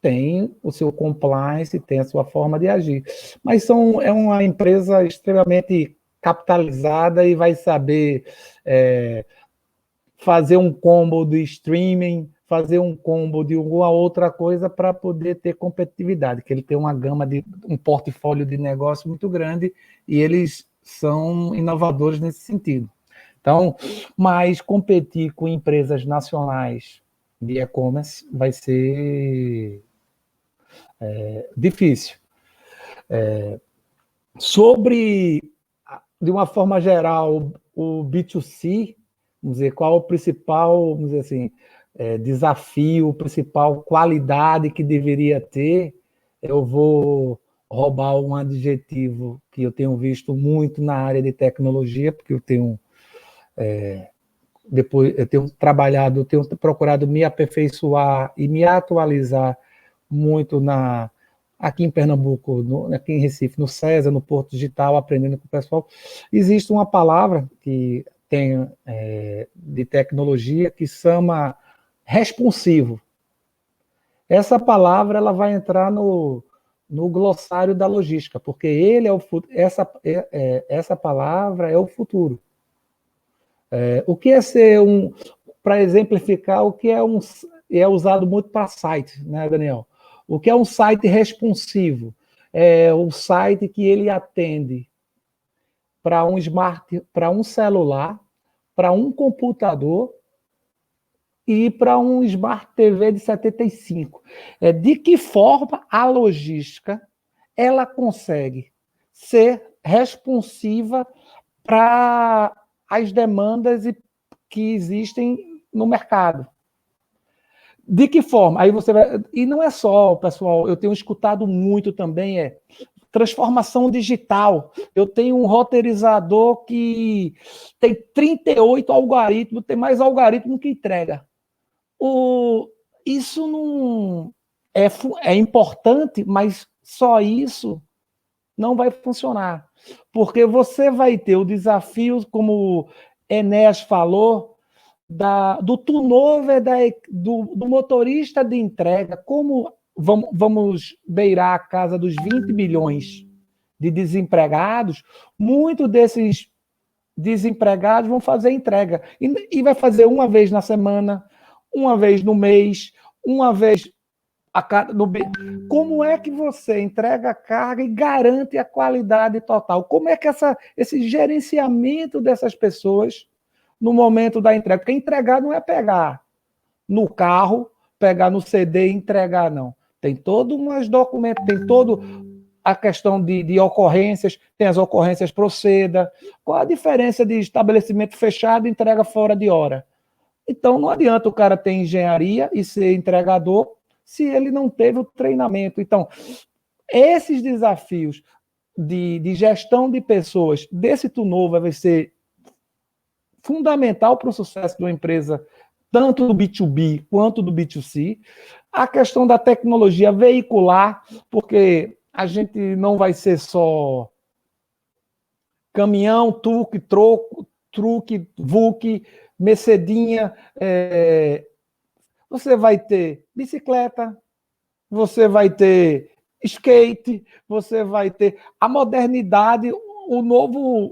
têm o seu compliance, tem a sua forma de agir, mas é uma empresa extremamente capitalizada e vai saber fazer um combo de streaming, fazer um combo de alguma outra coisa para poder ter competitividade, que ele tem um portfólio de negócio muito grande, e eles são inovadores nesse sentido. Então, mas competir com empresas nacionais de e-commerce vai ser difícil. De uma forma geral, o B2C, vamos dizer, qual o principal, vamos dizer assim, desafio, principal qualidade que deveria ter? Eu vou roubar um adjetivo que eu tenho visto muito na área de tecnologia, porque eu tenho procurado me aperfeiçoar e me atualizar muito aqui em Pernambuco, aqui em Recife, no César, no Porto Digital, aprendendo com o pessoal. Existe uma palavra que tem de tecnologia que chama responsivo. Essa palavra ela vai entrar no glossário da logística, porque essa palavra é o futuro. O que é ser para exemplificar, o que é usado muito para site, né, Daniel? O que é um site responsivo? É o site que ele atende para um celular, para um computador e ir para um Smart TV de 75. De que forma a logística ela consegue ser responsiva para as demandas que existem no mercado? De que forma? Aí você vai... E não é só, pessoal, eu tenho escutado muito também, transformação digital. Eu tenho um roteirizador que tem 38 algoritmos, tem mais algoritmo que entrega. Isso não é importante, mas só isso não vai funcionar. Porque você vai ter o desafio, como Enéas falou, do turnover do motorista de entrega. Como vamos beirar a casa dos 20 milhões de desempregados, muitos desses desempregados vão fazer entrega. E vai fazer uma vez na semana, uma vez no mês, uma vez como é que você entrega a carga e garante a qualidade total? Como é que esse gerenciamento dessas pessoas no momento da entrega? Porque entregar não é pegar no carro, pegar no CD e entregar, não. Tem todo umas documentos, tem todo a questão de ocorrências, tem as ocorrências proceda. Qual a diferença de estabelecimento fechado e entrega fora de hora? Então, não adianta o cara ter engenharia e ser entregador se ele não teve o treinamento. Então, esses desafios de gestão de pessoas desse turnover vai ser fundamental para o sucesso de uma empresa, tanto do B2B quanto do B2C. A questão da tecnologia veicular, porque a gente não vai ser só caminhão, truque, VUC, Mercedinha, você vai ter bicicleta, você vai ter skate, você vai ter a modernidade, o novo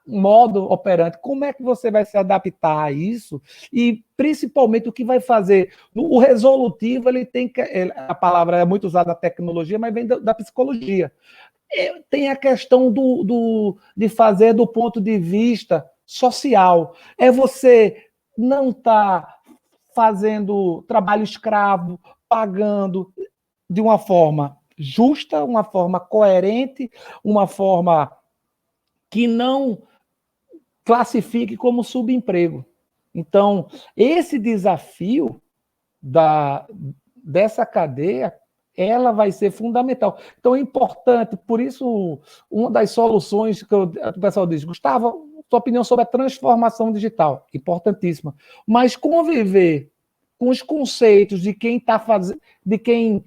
modo operante. Como é que você vai se adaptar a isso? E, principalmente, o que vai fazer? O resolutivo, ele tem que... A palavra é muito usada na tecnologia, mas vem da psicologia. Tem a questão de fazer do ponto de vista social. É você não estar fazendo trabalho escravo, pagando de uma forma justa, uma forma coerente, uma forma que não classifique como subemprego. Então, esse desafio dessa cadeia, ela vai ser fundamental. Então, é importante, por isso, uma das soluções que o pessoal diz, Gustavo, sua opinião sobre a transformação digital, importantíssima. Mas conviver com os conceitos de quem está fazendo, de quem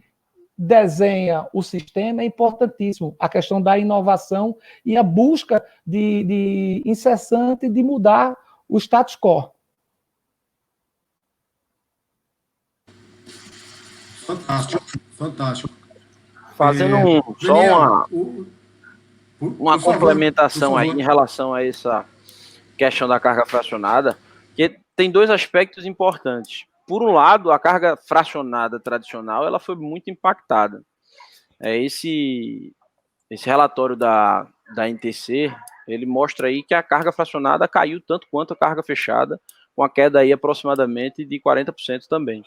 desenha o sistema é importantíssimo. A questão da inovação e a busca de incessante de mudar o status quo. Fantástico, fantástico. Fazendo Daniel, uma complementação aí em relação a essa questão da carga fracionada, que tem dois aspectos importantes. Por um lado, a carga fracionada tradicional ela foi muito impactada. Esse relatório da NTC, ele mostra aí que a carga fracionada caiu tanto quanto a carga fechada, com a queda aí aproximadamente de 40% também.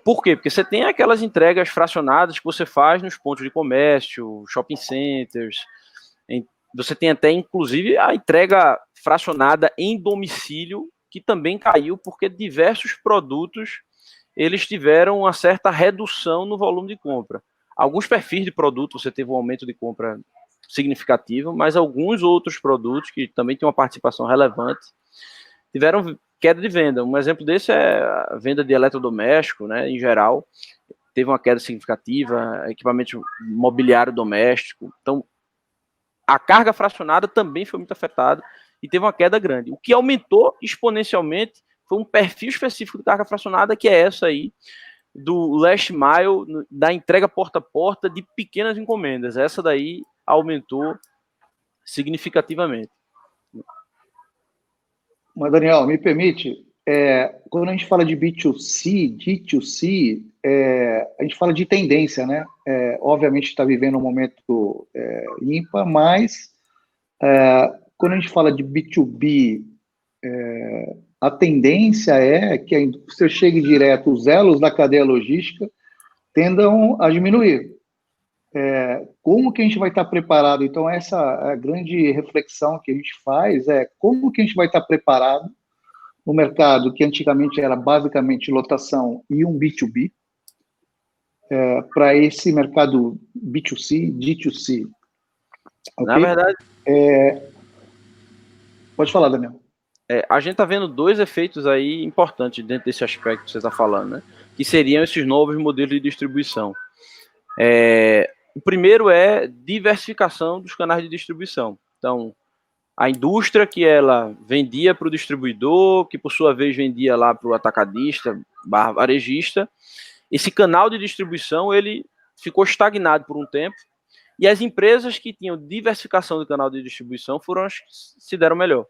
Por quê? Porque você tem aquelas entregas fracionadas que você faz nos pontos de comércio, shopping centers, você tem até, inclusive, a entrega fracionada em domicílio, que também caiu, porque diversos produtos eles tiveram uma certa redução no volume de compra. Alguns perfis de produto você teve um aumento de compra significativo, mas alguns outros produtos, que também têm uma participação relevante, tiveram queda de venda. Um exemplo desse é a venda de eletrodoméstico, né, em geral, teve uma queda significativa, equipamento mobiliário doméstico. Então, a carga fracionada também foi muito afetada e teve uma queda grande. O que aumentou exponencialmente foi um perfil específico de carga fracionada, que é essa aí, do last mile, da entrega porta a porta de pequenas encomendas. Essa daí aumentou significativamente. Mas, Daniel, me permite, quando a gente fala de B2C, D2C, a gente fala de tendência, né? Obviamente está vivendo um momento ímpar, mas quando a gente fala de B2B, a tendência é que a indústria chegue direto, os elos da cadeia logística tendam a diminuir. Como que a gente vai estar preparado? Então, essa é a grande reflexão que a gente faz, como que a gente vai estar preparado no mercado que antigamente era basicamente lotação e um B2B, para esse mercado B2C, D2C. Okay? Na verdade... Pode falar, Daniel. A gente está vendo dois efeitos aí importantes dentro desse aspecto que você está falando, né? Que seriam esses novos modelos de distribuição. O primeiro é diversificação dos canais de distribuição. Então, a indústria que ela vendia para o distribuidor, que por sua vez vendia lá para o atacadista, varejista, esse canal de distribuição ele ficou estagnado por um tempo, e as empresas que tinham diversificação do canal de distribuição foram as que se deram melhor.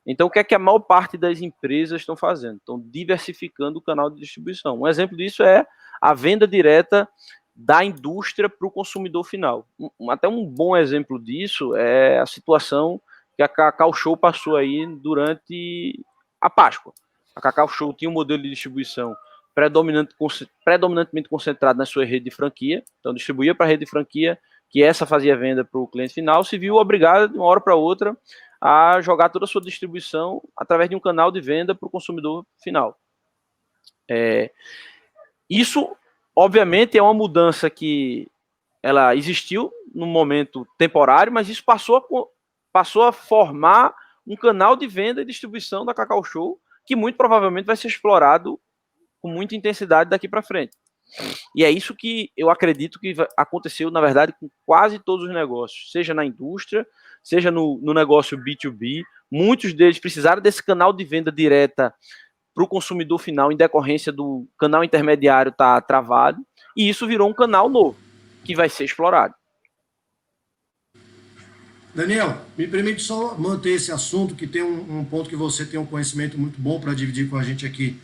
Então, o que é que a maior parte das empresas estão fazendo? Estão diversificando o canal de distribuição. Um exemplo disso é a venda direta da indústria para o consumidor final. Até um bom exemplo disso é a situação que a Cacau Show passou aí durante a Páscoa. A Cacau Show tinha um modelo de distribuição predominantemente concentrado na sua rede de franquia, então distribuía para a rede de franquia, que essa fazia venda para o cliente final, se viu obrigada, de uma hora para outra, a jogar toda a sua distribuição através de um canal de venda para o consumidor final. Isso, obviamente, é uma mudança que ela existiu num momento temporário, mas isso passou a formar um canal de venda e distribuição da Cacau Show, que muito provavelmente vai ser explorado com muita intensidade daqui para frente. E é isso que eu acredito que aconteceu, na verdade, com quase todos os negócios, seja na indústria, seja no negócio B2B. Muitos deles precisaram desse canal de venda direta para o consumidor final, em decorrência do canal intermediário estar travado, e isso virou um canal novo, que vai ser explorado. Daniel, me permite só manter esse assunto, que tem um ponto que você tem um conhecimento muito bom para dividir com a gente aqui.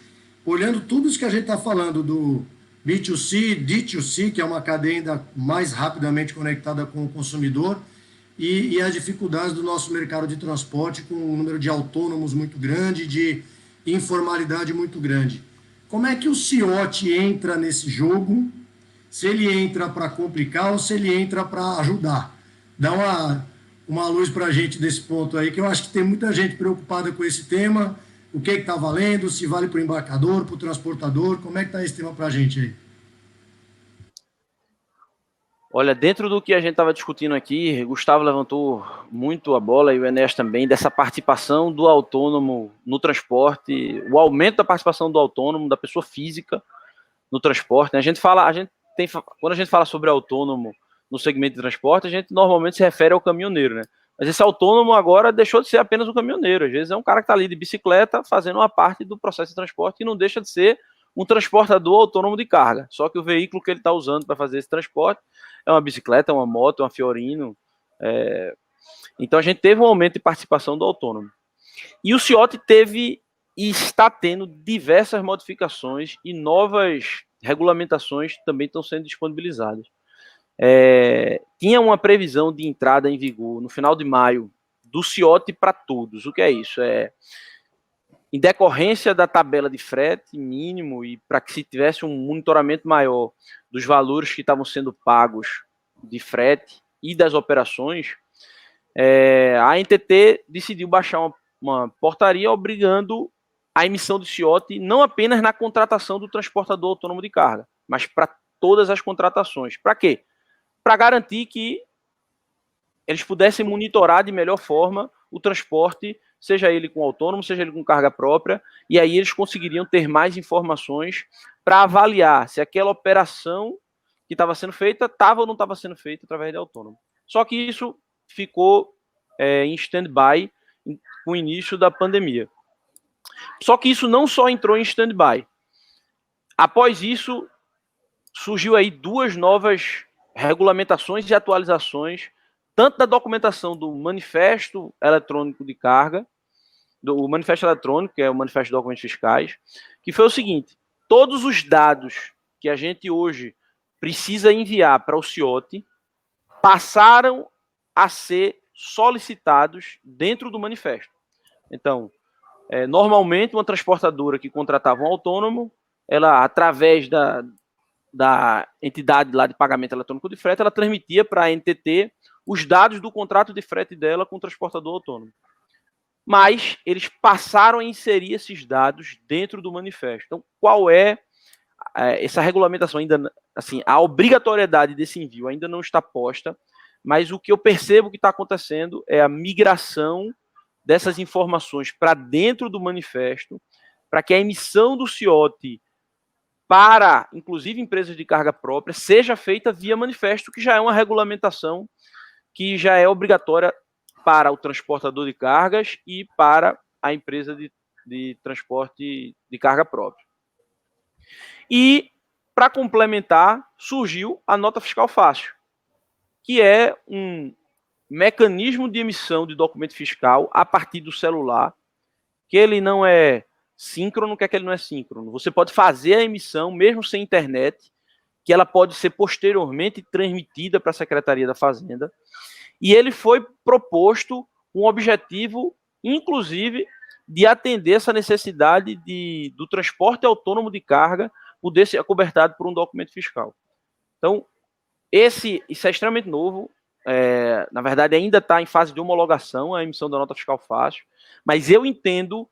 Olhando tudo isso que a gente está falando do B2C, D2C, que é uma cadeia ainda mais rapidamente conectada com o consumidor, e as dificuldades do nosso mercado de transporte, com um número de autônomos muito grande, de informalidade muito grande. Como é que o CIOT entra nesse jogo? Se ele entra para complicar ou se ele entra para ajudar? Dá uma luz para a gente desse ponto aí, que eu acho que tem muita gente preocupada com esse tema. O que está valendo, se vale para o embarcador, para o transportador, como é que está esse tema para a gente aí? Olha, dentro do que a gente estava discutindo aqui, Gustavo levantou muito a bola e o Enéas também, dessa participação do autônomo no transporte, o aumento da participação do autônomo, da pessoa física no transporte. Quando a gente fala sobre autônomo no segmento de transporte, a gente normalmente se refere ao caminhoneiro, né? Mas esse autônomo agora deixou de ser apenas um caminhoneiro. Às vezes é um cara que está ali de bicicleta fazendo uma parte do processo de transporte que não deixa de ser um transportador autônomo de carga. Só que o veículo que ele está usando para fazer esse transporte é uma bicicleta, uma moto, uma Fiorino. Então a gente teve um aumento de participação do autônomo. E o CIOT teve e está tendo diversas modificações e novas regulamentações também estão sendo disponibilizadas. Tinha uma previsão de entrada em vigor no final de maio do CIOT para todos. O que é isso? Em decorrência da tabela de frete mínimo e para que se tivesse um monitoramento maior dos valores que estavam sendo pagos de frete e das operações, a NTT decidiu baixar uma portaria obrigando a emissão do CIOT não apenas na contratação do transportador autônomo de carga, mas para todas as contratações. Para quê? Para garantir que eles pudessem monitorar de melhor forma o transporte, seja ele com autônomo, seja ele com carga própria, e aí eles conseguiriam ter mais informações para avaliar se aquela operação que estava sendo feita estava ou não estava sendo feita através de autônomo. Só que isso ficou em stand-by com o início da pandemia. Só que isso não só entrou em stand-by. Após isso, surgiu aí duas novas regulamentações e atualizações, tanto da documentação do manifesto eletrônico de carga, do manifesto eletrônico, que é o manifesto de documentos fiscais, que foi o seguinte: todos os dados que a gente hoje precisa enviar para o CIOT passaram a ser solicitados dentro do manifesto. Então, Normalmente, uma transportadora que contratava um autônomo, ela, através da entidade lá de pagamento eletrônico de frete, ela transmitia para a NTT os dados do contrato de frete dela com o transportador autônomo. Mas eles passaram a inserir esses dados dentro do manifesto. Então, qual é essa regulamentação? Ainda, assim, a obrigatoriedade desse envio ainda não está posta, mas o que eu percebo que está acontecendo é a migração dessas informações para dentro do manifesto, para que a emissão do CIOT para, inclusive, empresas de carga própria, seja feita via manifesto, que já é uma regulamentação que já é obrigatória para o transportador de cargas e para a empresa de transporte de carga própria. E, para complementar, surgiu a nota fiscal fácil, que é um mecanismo de emissão de documento fiscal a partir do celular, que ele não é síncrono, que ele não é síncrono. Você pode fazer a emissão, mesmo sem internet, que ela pode ser posteriormente transmitida para a Secretaria da Fazenda, e ele foi proposto um objetivo, inclusive, de atender essa necessidade do transporte autônomo de carga poder ser acobertado por um documento fiscal. Então, isso é extremamente novo. Na verdade, ainda está em fase de homologação a emissão da nota fiscal fácil, mas eu entendo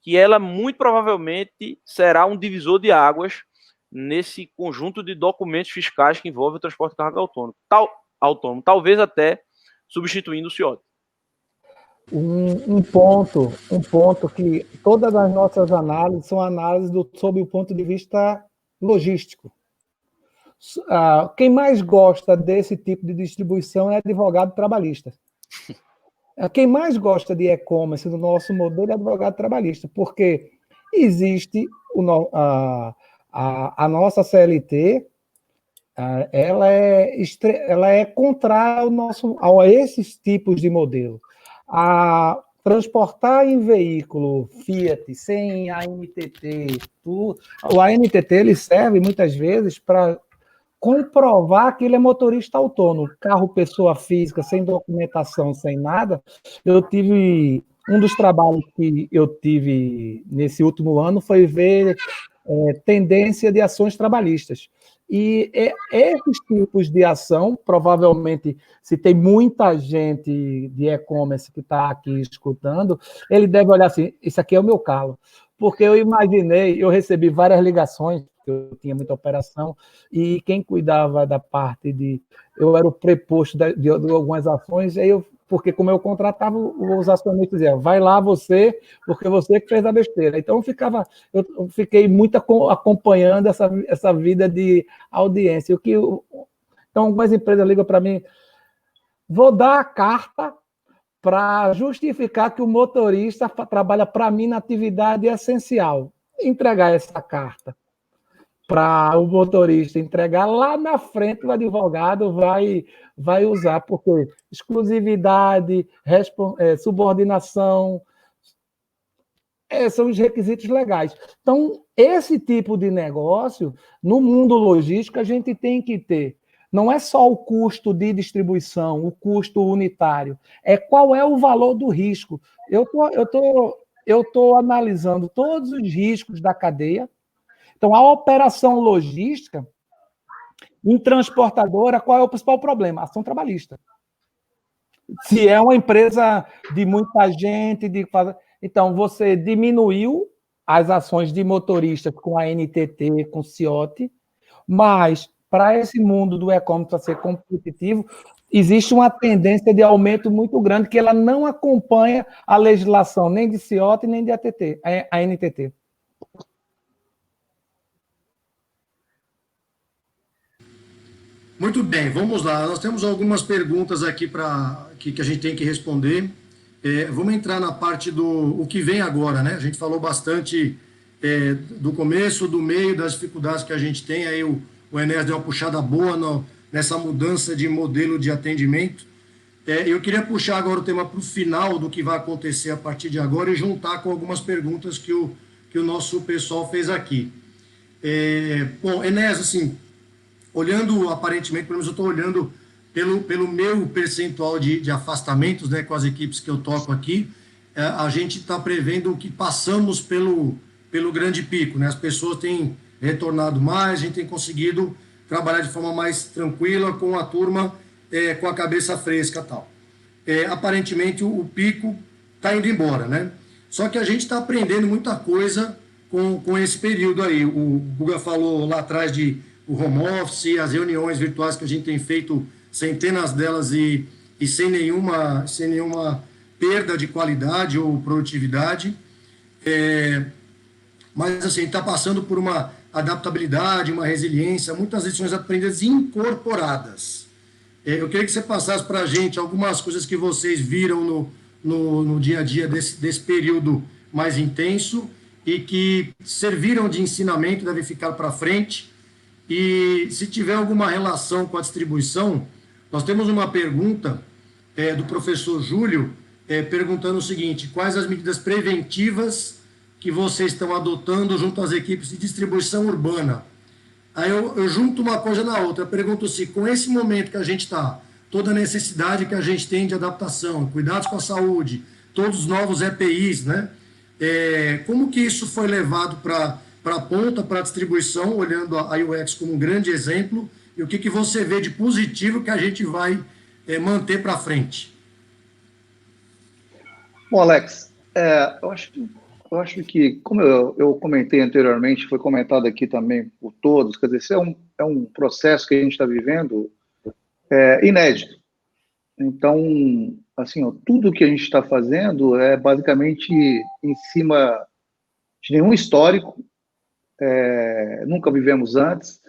que ela muito provavelmente será um divisor de águas nesse conjunto de documentos fiscais que envolve o transporte de carga autônomo, talvez até substituindo o CIOT. Um ponto que todas as nossas análises são análises sob o ponto de vista logístico. Quem mais gosta desse tipo de distribuição é advogado trabalhista. Quem mais gosta de e-commerce no nosso modelo é advogado trabalhista, porque existe a nossa CLT, ela é contrária a esses tipos de modelo. Transportar em veículo Fiat sem ANTT, o ANTT ele serve muitas vezes para comprovar que ele é motorista autônomo, carro pessoa física, sem documentação, sem nada. Um dos trabalhos que eu tive nesse último ano foi ver tendência de ações trabalhistas. E esses tipos de ação, provavelmente, se tem muita gente de e-commerce que está aqui escutando, ele deve olhar assim, isso aqui é o meu carro. Porque eu recebi várias ligações, eu tinha muita operação, e quem cuidava da parte eu era o preposto de algumas ações, porque como eu contratava, os acionistas diziam, vai lá você, porque você que fez a besteira. Então eu fiquei muito acompanhando essa vida de audiência. Então algumas empresas ligam para mim, vou dar a carta para justificar que o motorista trabalha para mim na atividade essencial. Entregar essa carta para o motorista, entregar lá na frente, o advogado vai usar, porque exclusividade, subordinação, são os requisitos legais. Então, esse tipo de negócio, no mundo logístico, a gente tem que ter. Não é só o custo de distribuição, o custo unitário, é qual é o valor do risco. Eu tô analisando todos os riscos da cadeia. Então, a operação logística, em transportadora, qual é o principal problema? Ação trabalhista. Se é uma empresa de muita gente, então você diminuiu as ações de motoristas com a NTT, com o CIOT, mas para esse mundo do e-commerce para ser competitivo, existe uma tendência de aumento muito grande que ela não acompanha a legislação nem de CIOT nem de a NTT. Muito bem, vamos lá. Nós temos algumas perguntas aqui que a gente tem que responder. Vamos entrar na parte do que vem agora, né? A gente falou bastante do começo, do meio, das dificuldades que a gente tem. Aí o Enéas deu uma puxada boa nessa mudança de modelo de atendimento. Eu queria puxar agora o tema para o final do que vai acontecer a partir de agora e juntar com algumas perguntas que o nosso pessoal fez aqui. Bom, Enéas, assim, olhando aparentemente, pelo menos eu estou olhando pelo meu percentual de afastamentos, né, com as equipes que eu toco aqui, a gente está prevendo que passamos pelo grande pico, né? As pessoas têm retornado mais, a gente tem conseguido trabalhar de forma mais tranquila com a turma, com a cabeça fresca e tal. Aparentemente o pico está indo embora, né? Só que a gente está aprendendo muita coisa com esse período aí. O Guga falou lá atrás de o home office, as reuniões virtuais que a gente tem feito, centenas delas e sem nenhuma perda de qualidade ou produtividade. Mas assim, está passando por uma adaptabilidade, uma resiliência, muitas lições aprendidas incorporadas. Eu queria que você passasse para a gente algumas coisas que vocês viram no dia a dia desse período mais intenso e que serviram de ensinamento, devem ficar para frente. E se tiver alguma relação com a distribuição, nós temos uma pergunta do professor Júlio, perguntando o seguinte: quais as medidas preventivas que vocês estão adotando junto às equipes de distribuição urbana? Aí eu junto uma coisa na outra, pergunto se com esse momento que a gente está, toda a necessidade que a gente tem de adaptação, cuidados com a saúde, todos os novos EPIs, né? Como que isso foi levado para a ponta, para a distribuição, olhando a UX como um grande exemplo, e o que você vê de positivo que a gente vai manter para frente? Bom, Alex, eu acho que, como eu comentei anteriormente, foi comentado aqui também por todos, quer dizer, esse é um processo que a gente está vivendo inédito. Então, assim, tudo que a gente está fazendo é basicamente em cima de nenhum histórico, nunca vivemos antes,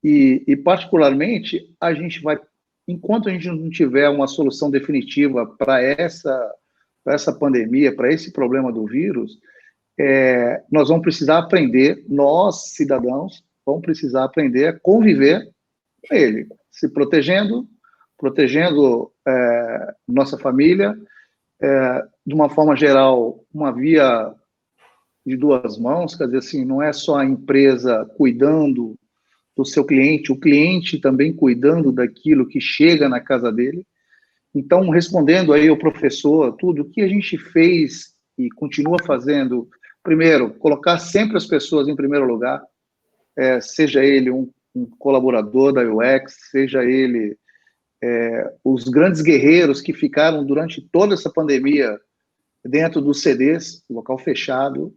e particularmente, a gente vai, enquanto a gente não tiver uma solução definitiva para essa pandemia, para esse problema do vírus, nós vamos precisar aprender, nós, cidadãos, vamos precisar aprender a conviver com ele, se protegendo nossa família, de uma forma geral, uma via de duas mãos, quer dizer assim, não é só a empresa cuidando do seu cliente, o cliente também cuidando daquilo que chega na casa dele. Então, respondendo aí ao professor, tudo o que a gente fez e continua fazendo, primeiro, colocar sempre as pessoas em primeiro lugar, seja ele um colaborador da UX, seja ele os grandes guerreiros que ficaram durante toda essa pandemia dentro dos CDs, local fechado,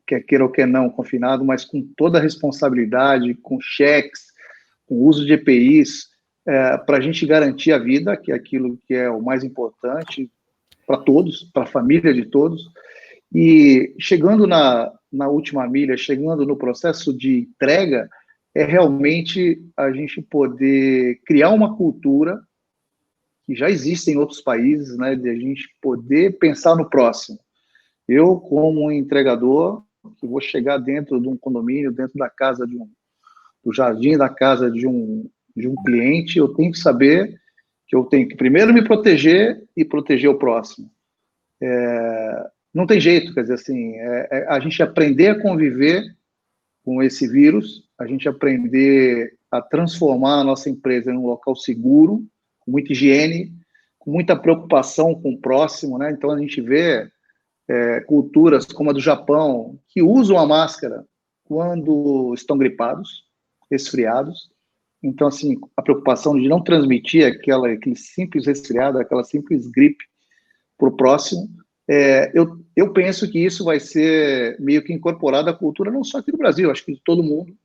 quer queira ou quer não, confinado, mas com toda a responsabilidade, com cheques, com uso de EPIs, para a gente garantir a vida, que é aquilo que é o mais importante para todos, para a família de todos. E chegando na última milha, chegando no processo de entrega, realmente a gente poder criar uma cultura que já existe em outros países, né, de a gente poder pensar no próximo. Eu, como um entregador, que vou chegar dentro de um condomínio, dentro da casa do jardim da casa de um cliente, eu tenho que saber que eu tenho que primeiro me proteger e proteger o próximo. Não tem jeito, quer dizer assim, a gente aprender a conviver com esse vírus, a gente aprender a transformar a nossa empresa em um local seguro, com muita higiene, com muita preocupação com o próximo, né? Então a gente vê culturas como a do Japão, que usam a máscara quando estão gripados, resfriados. Então, assim, a preocupação de não transmitir aquele simples resfriado, aquela simples gripe para o próximo, eu penso que isso vai ser meio que incorporado à cultura, não só aqui do Brasil, acho que de todo mundo,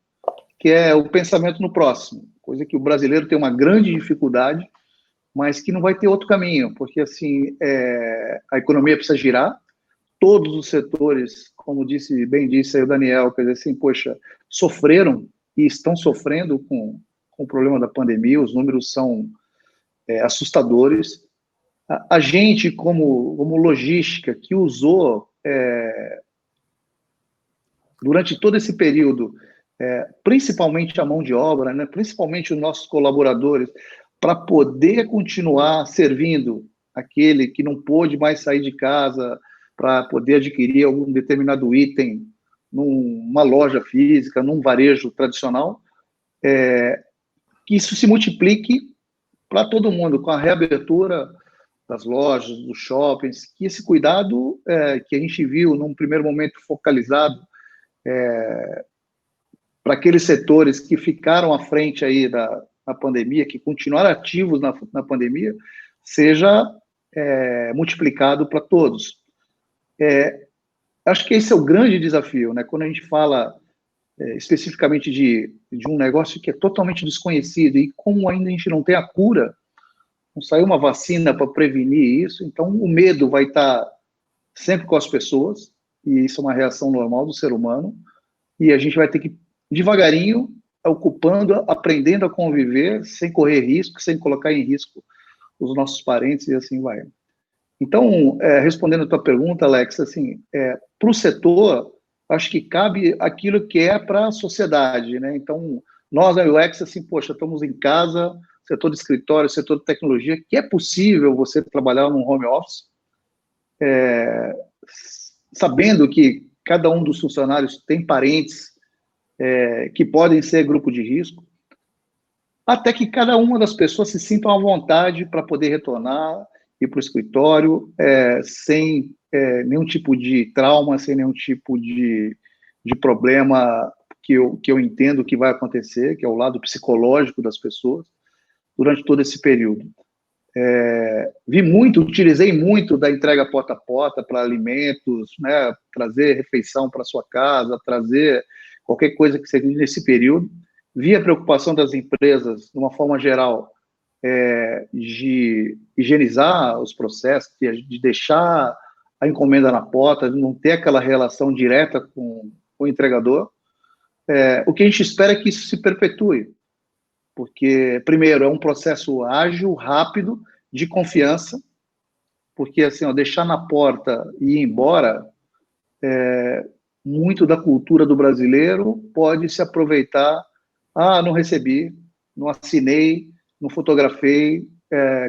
que é o pensamento no próximo, coisa que o brasileiro tem uma grande dificuldade, mas que não vai ter outro caminho, porque, assim, a economia precisa girar, todos os setores, como bem disse aí o Daniel, quer dizer assim, poxa, sofreram e estão sofrendo com o problema da pandemia, os números são assustadores. A gente, como logística, que usou, durante todo esse período, principalmente a mão de obra, né, principalmente os nossos colaboradores, para poder continuar servindo aquele que não pôde mais sair de casa, para poder adquirir algum determinado item numa loja física, num varejo tradicional, que isso se multiplique para todo mundo, com a reabertura, das lojas, dos shoppings, que esse cuidado que a gente viu num primeiro momento focalizado para aqueles setores que ficaram à frente aí da pandemia, que continuaram ativos na pandemia, seja multiplicado para todos. Acho que esse é o grande desafio, né? Quando a gente fala especificamente de um negócio que é totalmente desconhecido e como ainda a gente não tem a cura, não saiu uma vacina para prevenir isso, então o medo vai estar sempre com as pessoas, e isso é uma reação normal do ser humano, e a gente vai ter que, devagarinho, ocupando, aprendendo a conviver, sem correr risco, sem colocar em risco os nossos parentes, e assim vai. Então, respondendo a tua pergunta, Alex, assim, para o setor, acho que cabe aquilo que é para a sociedade, né? Então, nós na UX, assim, poxa, estamos em casa, setor de escritório, setor de tecnologia, que é possível você trabalhar num home office, sabendo que cada um dos funcionários tem parentes que podem ser grupo de risco, até que cada uma das pessoas se sintam à vontade para poder retornar, ir para o escritório, sem nenhum tipo de trauma, sem nenhum tipo de problema que eu entendo que vai acontecer, que é o lado psicológico das pessoas, durante todo esse período. Utilizei muito da entrega porta a porta para alimentos, né, trazer refeição para sua casa, trazer qualquer coisa que seja nesse período. Vi a preocupação das empresas, de uma forma geral, de higienizar os processos, de deixar a encomenda na porta, de não ter aquela relação direta com o entregador. O que a gente espera é que isso se perpetue, porque, primeiro, é um processo ágil, rápido, de confiança, porque, assim, deixar na porta e ir embora, muito da cultura do brasileiro pode se aproveitar, não recebi, não assinei, não fotografei,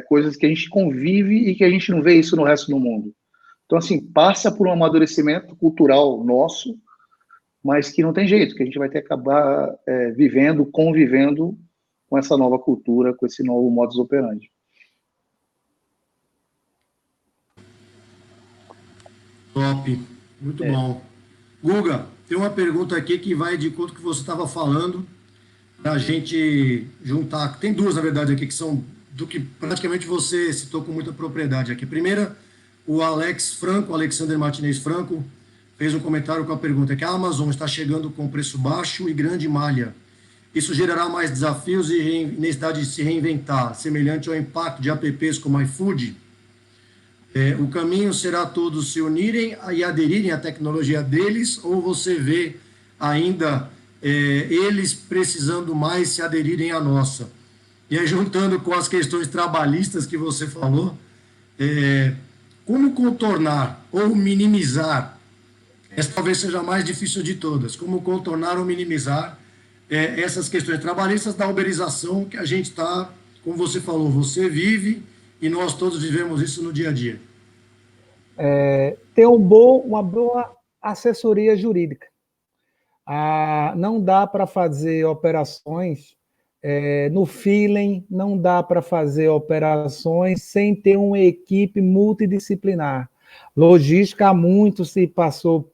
coisas que a gente convive e que a gente não vê isso no resto do mundo. Então, assim, passa por um amadurecimento cultural nosso, mas que não tem jeito, que a gente vai ter que acabar convivendo com essa nova cultura, com esse novo modus operandi. Top, muito bom. Guga, tem uma pergunta aqui que vai de acordo com o que você estava falando, para a gente juntar. Tem duas, na verdade, aqui, que são do que praticamente você citou com muita propriedade aqui. Primeira, o Alexander Martinez Franco, fez um comentário com a pergunta que a Amazon está chegando com preço baixo e grande malha. Isso gerará mais desafios e necessidade de se reinventar, semelhante ao impacto de apps como iFood. O caminho será todos se unirem e aderirem à tecnologia deles, ou você vê ainda eles precisando mais se aderirem à nossa? E aí, juntando com as questões trabalhistas que você falou, como contornar ou minimizar, essa talvez seja a mais difícil de todas, como contornar ou minimizar essas questões trabalhistas da uberização que a gente está, como você falou, você vive e nós todos vivemos isso no dia a dia. Ter uma boa assessoria jurídica. Não dá para fazer operações no feeling, não dá para fazer operações sem ter uma equipe multidisciplinar. Logística, muito se passou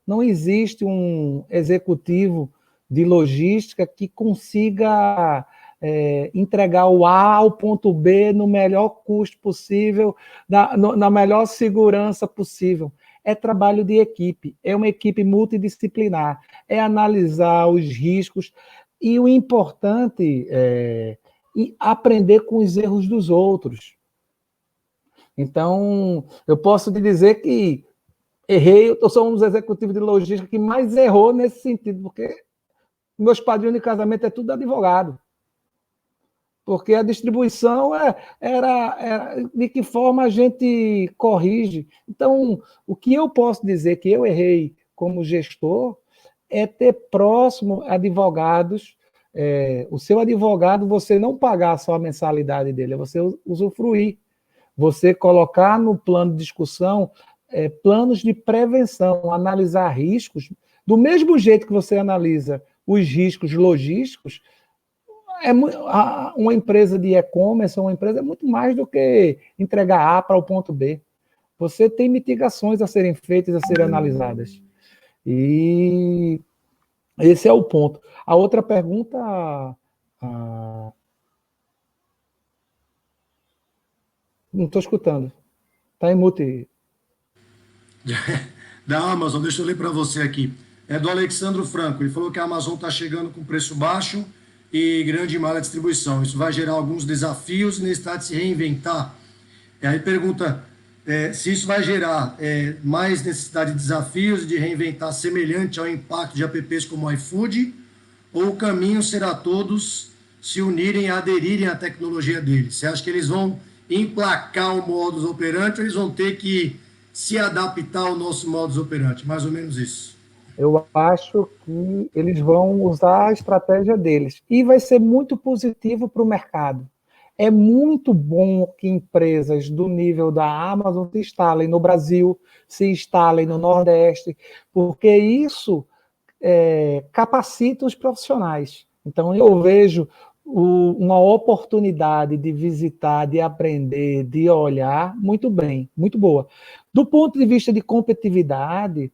não existe um executivo de logística que consiga entregar o A ao ponto B no melhor custo possível, na melhor segurança possível. É trabalho de equipe, é uma equipe multidisciplinar, é analisar os riscos, e o importante é aprender com os erros dos outros. Então, eu posso te dizer que eu sou um dos executivos de logística que mais errou nesse sentido, porque meus padrinhos de casamento é tudo advogado. Porque a distribuição era de que forma a gente corrige. Então, o que eu posso dizer que eu errei como gestor é ter próximo advogados. O seu advogado, você não pagar só a mensalidade dele, é você usufruir. Você colocar no plano de discussão planos de prevenção, analisar riscos, do mesmo jeito que você analisa os riscos logísticos, uma empresa de e-commerce, uma empresa é muito mais do que entregar A para o ponto B. Você tem mitigações a serem feitas, a serem analisadas. E esse é o ponto. A outra pergunta... Não estou escutando. Está em mute. Da Amazon, deixa eu ler para você aqui. É do Alexandro Franco. Ele falou que a Amazon está chegando com preço baixo e grande malha de distribuição. Isso vai gerar alguns desafios e necessidade de se reinventar. E aí pergunta se isso vai gerar mais necessidade de desafios e de reinventar semelhante ao impacto de apps como o iFood, ou o caminho será todos se unirem e aderirem à tecnologia deles? Você acha que eles vão emplacar o modus operandi ou eles vão ter que se adaptar ao nosso modus operandi? Mais ou menos isso. Eu acho que eles vão usar a estratégia deles. E vai ser muito positivo para o mercado. É muito bom que empresas do nível da Amazon se instalem no Brasil, se instalem no Nordeste, porque isso capacita os profissionais. Então, eu vejo uma oportunidade de visitar, de aprender, de olhar, muito bem, muito boa. Do ponto de vista de competitividade,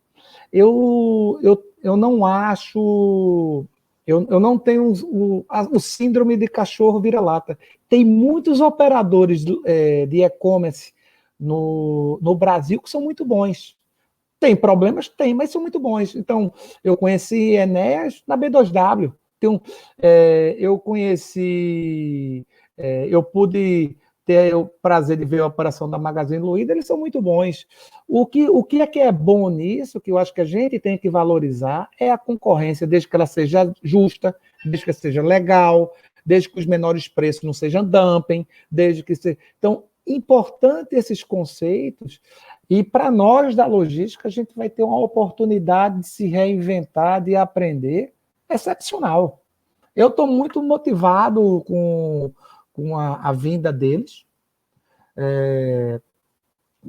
eu não acho... Eu não tenho o síndrome de cachorro vira-lata. Tem muitos operadores de e-commerce no Brasil que são muito bons. Tem problemas? Tem, mas são muito bons. Então, eu conheci Enéas na B2W. Eu conheci... eu pude ter o prazer de ver a operação da Magazine Luiza, eles são muito bons. O que é bom nisso, que eu acho que a gente tem que valorizar, é a concorrência, desde que ela seja justa, desde que seja legal, desde que os menores preços não sejam dumping, desde que... Então, importante esses conceitos, e para nós da logística, a gente vai ter uma oportunidade de se reinventar, de aprender, excepcional. Eu estou muito motivado com a vinda deles.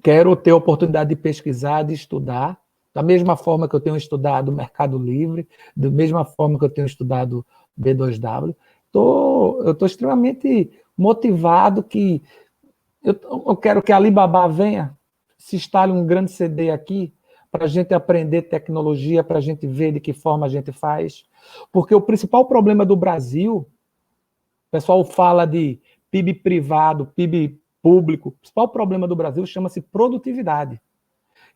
Quero ter a oportunidade de pesquisar, de estudar, da mesma forma que eu tenho estudado Mercado Livre, da mesma forma que eu tenho estudado B2W. Eu estou extremamente motivado que eu quero que a Alibaba venha, se instale um grande CD aqui, para a gente aprender tecnologia, para a gente ver de que forma a gente faz. Porque o principal problema do Brasil, o pessoal fala de PIB privado, PIB público, o principal problema do Brasil chama-se produtividade.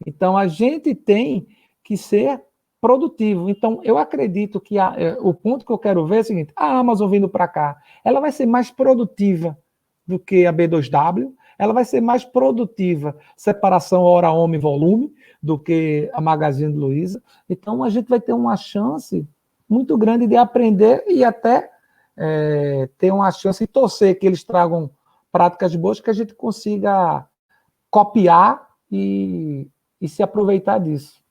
Então, a gente tem que ser produtivo. Então, eu acredito que o ponto que eu quero ver é o seguinte: a Amazon vindo para cá, ela vai ser mais produtiva do que a B2W, ela vai ser mais produtiva, separação hora, homem, volume, do que a Magazine Luiza. Então, a gente vai ter uma chance muito grande de aprender e até ter uma chance de torcer que eles tragam práticas boas, que a gente consiga copiar e se aproveitar disso.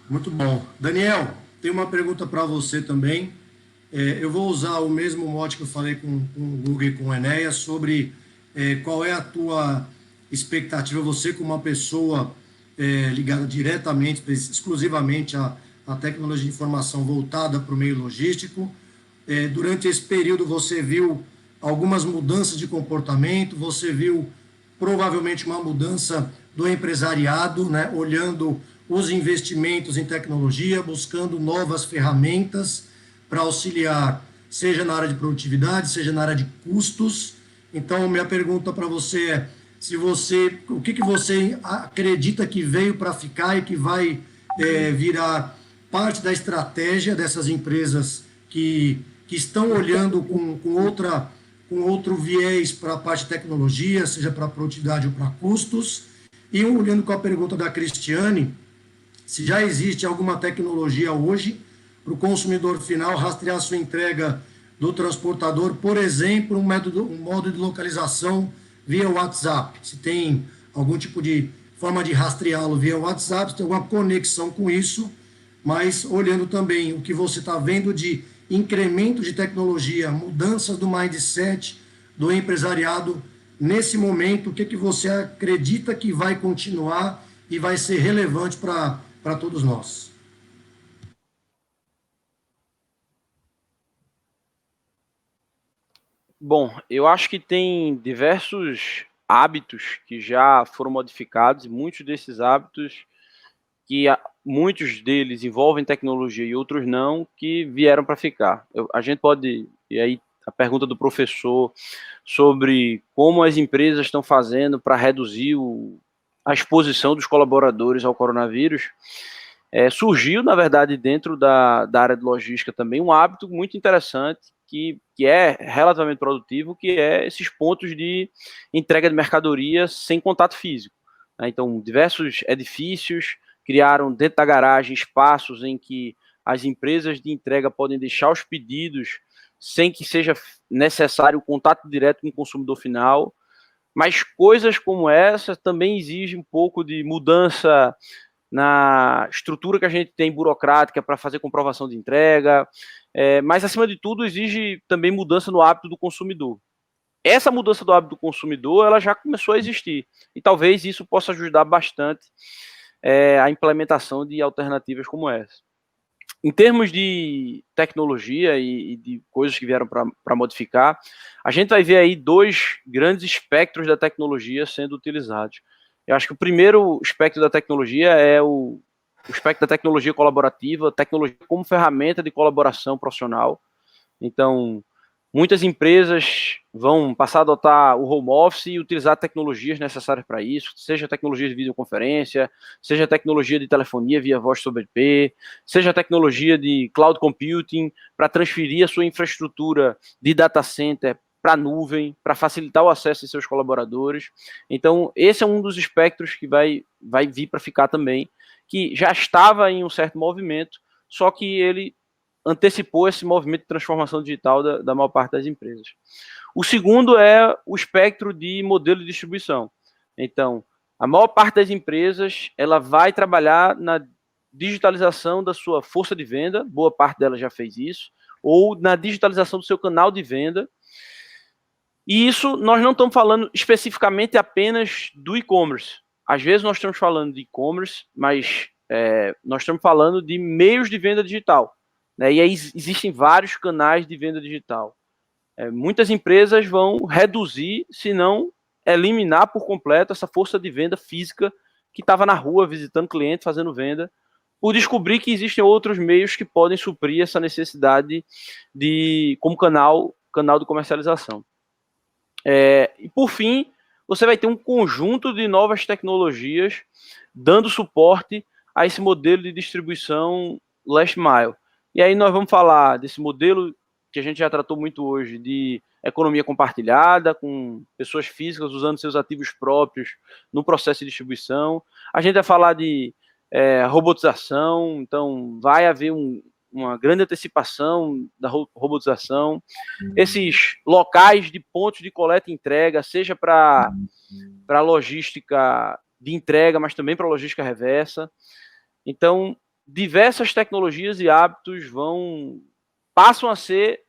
Muito bom. Daniel, tem uma pergunta para você também. Eu vou usar o mesmo mote que eu falei com o Google e com o Enéas sobre qual é a tua expectativa, você como uma pessoa ligada diretamente, exclusivamente à tecnologia de informação voltada para o meio logístico. Durante esse período você viu algumas mudanças de comportamento, você viu provavelmente uma mudança do empresariado, né, olhando os investimentos em tecnologia, buscando novas ferramentas para auxiliar, seja na área de produtividade, seja na área de custos. Então, minha pergunta para você é, o que você acredita que veio para ficar e que vai virar parte da estratégia dessas empresas que estão olhando com outro viés para a parte de tecnologia, seja para produtividade ou para custos, e olhando com a pergunta da Cristiane, se já existe alguma tecnologia hoje para o consumidor final rastrear sua entrega do transportador, por exemplo, um modo de localização via WhatsApp, se tem algum tipo de forma de rastreá-lo via WhatsApp, se tem alguma conexão com isso, mas olhando também o que você está vendo de incremento de tecnologia, mudanças do mindset do empresariado nesse momento, o que você acredita que vai continuar e vai ser relevante para todos nós? Bom, eu acho que tem diversos hábitos que já foram modificados, e muitos desses hábitos, muitos deles envolvem tecnologia e outros não, que vieram para ficar. A gente pode, e aí a pergunta do professor sobre como as empresas estão fazendo para reduzir a exposição dos colaboradores ao coronavírus, surgiu, na verdade, dentro da área de logística também um hábito muito interessante que é relativamente produtivo, que é esses pontos de entrega de mercadoria sem contato físico. Então, diversos edifícios criaram dentro da garagem espaços em que as empresas de entrega podem deixar os pedidos sem que seja necessário o contato direto com o consumidor final, mas coisas como essa também exigem um pouco de mudança na estrutura que a gente tem burocrática para fazer comprovação de entrega, mas, acima de tudo, exige também mudança no hábito do consumidor. Essa mudança do hábito do consumidor, ela já começou a existir, e talvez isso possa ajudar bastante a implementação de alternativas como essa. Em termos de tecnologia e de coisas que vieram para modificar, a gente vai ver aí dois grandes espectros da tecnologia sendo utilizados. Eu acho que o primeiro espectro da tecnologia é o espectro da tecnologia colaborativa, tecnologia como ferramenta de colaboração profissional. Então, muitas empresas vão passar a adotar o home office e utilizar tecnologias necessárias para isso, seja tecnologia de videoconferência, seja tecnologia de telefonia via voz sobre IP, seja tecnologia de cloud computing, para transferir a sua infraestrutura de data center para a nuvem, para facilitar o acesso de seus colaboradores. Então, esse é um dos espectros que vai vir para ficar também, que já estava em um certo movimento, só que ele antecipou esse movimento de transformação digital da maior parte das empresas. O segundo é o espectro de modelo de distribuição. Então, a maior parte das empresas ela vai trabalhar na digitalização da sua força de venda, boa parte dela já fez isso, ou na digitalização do seu canal de venda. E isso nós não estamos falando especificamente apenas do e-commerce. Às vezes nós estamos falando de e-commerce, mas nós estamos falando de meios de venda digital. E aí existem vários canais de venda digital. Muitas empresas vão reduzir, se não eliminar por completo essa força de venda física que estava na rua visitando clientes, fazendo venda, por descobrir que existem outros meios que podem suprir essa necessidade como canal de comercialização. E por fim, você vai ter um conjunto de novas tecnologias dando suporte a esse modelo de distribuição last mile. E aí nós vamos falar desse modelo que a gente já tratou muito hoje, de economia compartilhada, com pessoas físicas usando seus ativos próprios no processo de distribuição. A gente vai falar de robotização, então vai haver uma grande antecipação da robotização. Esses locais de pontos de coleta e entrega, seja para logística de entrega, mas também para logística reversa. Então, diversas tecnologias e hábitos passam a ser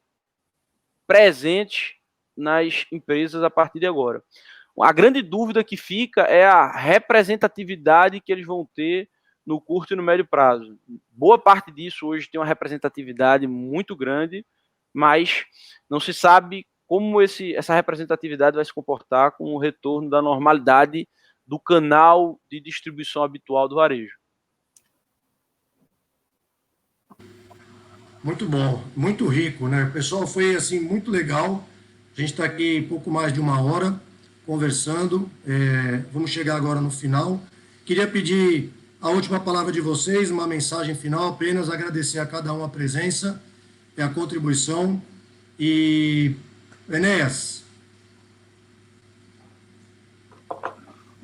presentes nas empresas a partir de agora. A grande dúvida que fica é a representatividade que eles vão ter no curto e no médio prazo. Boa parte disso hoje tem uma representatividade muito grande, mas não se sabe como essa representatividade vai se comportar com o retorno da normalidade do canal de distribuição habitual do varejo. Muito bom, muito rico, né? Pessoal, foi assim muito legal. A gente está aqui pouco mais de uma hora conversando. Vamos chegar agora no final. Queria pedir a última palavra de vocês, uma mensagem final, apenas agradecer a cada um a presença e a contribuição. E, Enéas.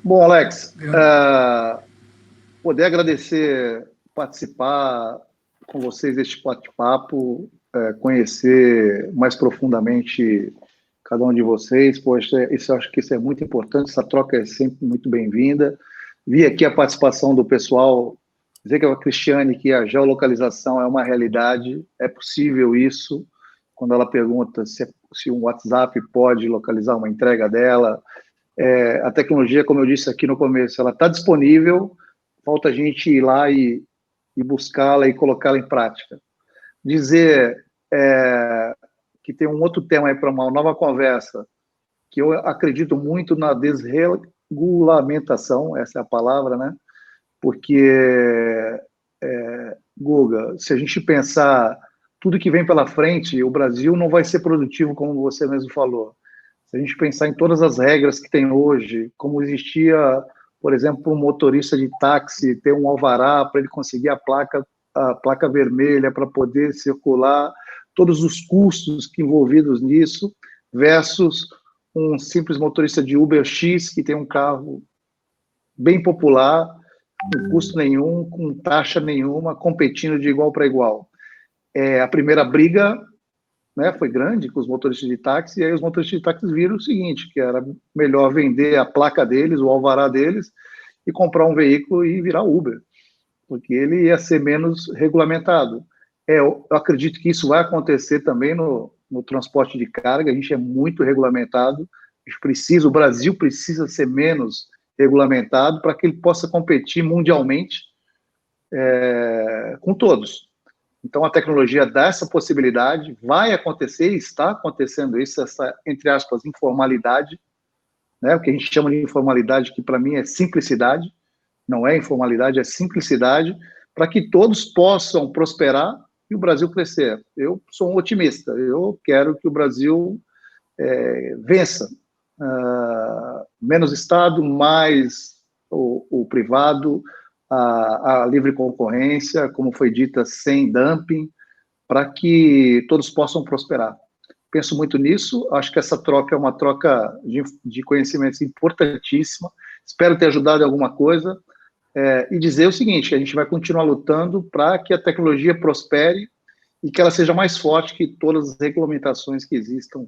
Bom, Alex, poder agradecer, participar com vocês deste bate-papo, conhecer mais profundamente cada um de vocês. Poxa, eu acho que isso é muito importante, essa troca é sempre muito bem-vinda. Vi aqui a participação do pessoal, dizer que a Cristiane que a geolocalização é uma realidade, é possível isso, quando ela pergunta se um WhatsApp pode localizar uma entrega dela. A tecnologia, como eu disse aqui no começo, ela está disponível, falta a gente ir lá e buscá-la e colocá-la em prática. Dizer que tem um outro tema aí para uma nova conversa, que eu acredito muito na desregulamentação, essa é a palavra, né? Porque, Guga, se a gente pensar tudo que vem pela frente, o Brasil não vai ser produtivo, como você mesmo falou. Se a gente pensar em todas as regras que tem hoje, como existia, por exemplo, um motorista de táxi ter um alvará para ele conseguir a placa vermelha para poder circular, todos os custos envolvidos nisso, versus um simples motorista de Uber X que tem um carro bem popular, com custo nenhum, com taxa nenhuma, competindo de igual para igual. A primeira briga, né, foi grande com os motoristas de táxi, e aí os motoristas de táxi viram o seguinte, que era melhor vender a placa deles, o alvará deles, e comprar um veículo e virar Uber, porque ele ia ser menos regulamentado. Eu acredito que isso vai acontecer também no transporte de carga, a gente é muito regulamentado, o Brasil precisa ser menos regulamentado para que ele possa competir mundialmente com todos. Então, a tecnologia dá essa possibilidade, vai acontecer, está acontecendo isso, essa, entre aspas, informalidade, né? O que a gente chama de informalidade, que para mim é simplicidade, não é informalidade, é simplicidade, para que todos possam prosperar e o Brasil crescer. Eu sou um otimista, eu quero que o Brasil vença. Menos Estado, mais o privado, a livre concorrência, como foi dita, sem dumping, para que todos possam prosperar. Penso muito nisso, acho que essa troca é uma troca de conhecimentos importantíssima, espero ter ajudado em alguma coisa, e dizer o seguinte, que a gente vai continuar lutando para que a tecnologia prospere e que ela seja mais forte que todas as regulamentações que existam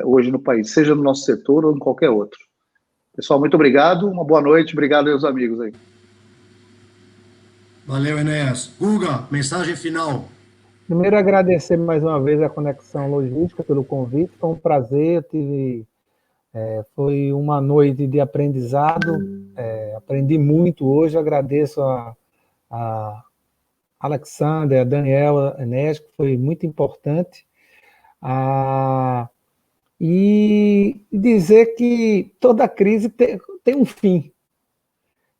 hoje no país, seja no nosso setor ou em qualquer outro. Pessoal, muito obrigado, uma boa noite, obrigado aos amigos aí. Valeu, Enéas. Guga, mensagem final. Primeiro, agradecer mais uma vez a Conexão Logística pelo convite, foi um prazer, foi uma noite de aprendizado, aprendi muito hoje, agradeço a Alexander, a Daniel, a Enéas, que foi muito importante, e dizer que toda crise tem um fim.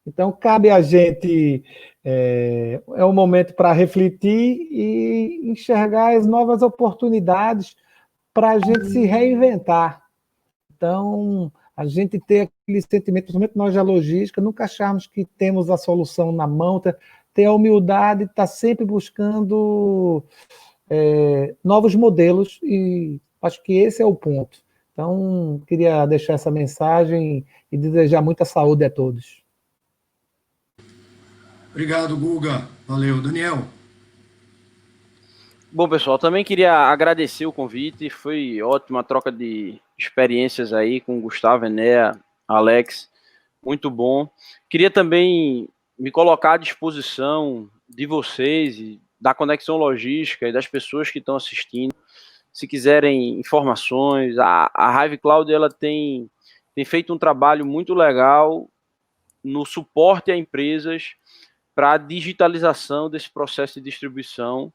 Então, cabe a gente, é um momento para refletir e enxergar as novas oportunidades para a gente se reinventar. Então, a gente ter aquele sentimento, principalmente nós da logística, nunca acharmos que temos a solução na mão, ter a humildade de estar sempre buscando novos modelos, e acho que esse é o ponto. Então, queria deixar essa mensagem e desejar muita saúde a todos. Obrigado, Guga. Valeu. Daniel. Bom, pessoal, também queria agradecer o convite, foi ótima troca de experiências aí com o Gustavo, Enéa, Alex, muito bom. Queria também me colocar à disposição de vocês, e da Conexão Logística e das pessoas que estão assistindo, se quiserem informações. A Hive Cloud, ela tem feito um trabalho muito legal no suporte a empresas para a digitalização desse processo de distribuição,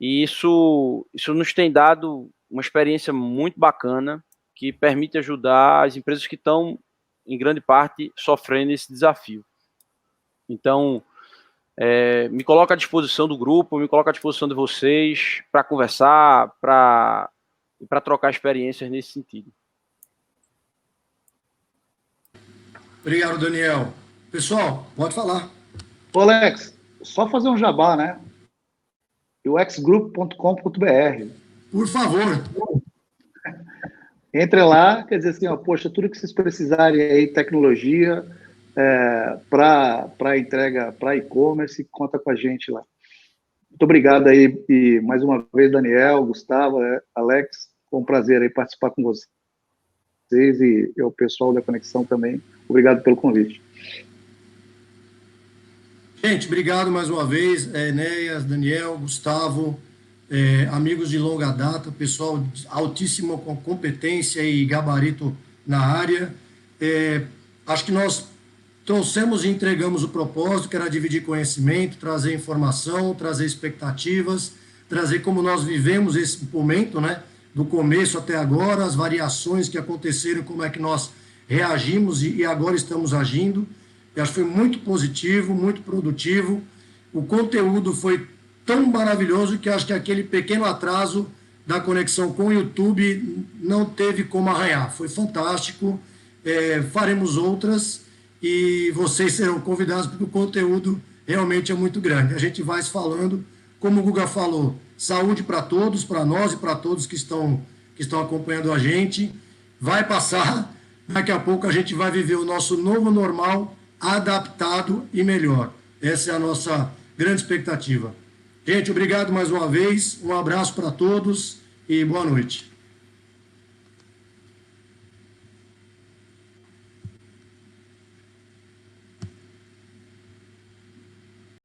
e isso nos tem dado uma experiência muito bacana, que permite ajudar as empresas que estão, em grande parte, sofrendo esse desafio. Então, me coloco à disposição do grupo, me coloco à disposição de vocês para conversar, para trocar experiências nesse sentido. Obrigado, Daniel. Pessoal, pode falar. Ô, Alex, só fazer um jabá, né? uxgroup.com.br. Por favor. Entre lá, quer dizer assim, poxa, tudo que vocês precisarem aí, tecnologia, para entrega, para e-commerce, conta com a gente lá. Muito obrigado aí, e mais uma vez, Daniel, Gustavo, Alex, foi um prazer aí participar com vocês e o pessoal da Conexão também. Obrigado pelo convite. Gente, obrigado mais uma vez, Enéas, Daniel, Gustavo, amigos de longa data, pessoal de altíssima competência e gabarito na área. Acho que nós trouxemos e entregamos o propósito, que era dividir conhecimento, trazer informação, trazer expectativas, trazer como nós vivemos esse momento, né? Do começo até agora, as variações que aconteceram, como é que nós reagimos e agora estamos agindo. Eu acho que foi muito positivo, muito produtivo. O conteúdo foi tão maravilhoso que acho que aquele pequeno atraso da conexão com o YouTube não teve como arranhar. Foi fantástico. Faremos outras e vocês serão convidados porque o conteúdo realmente é muito grande. A gente vai se falando, como o Guga falou, saúde para todos, para nós e para todos que estão acompanhando a gente. Vai passar, daqui a pouco a gente vai viver o nosso novo normal, adaptado e melhor. Essa é a nossa grande expectativa. Gente, obrigado mais uma vez, um abraço para todos e boa noite.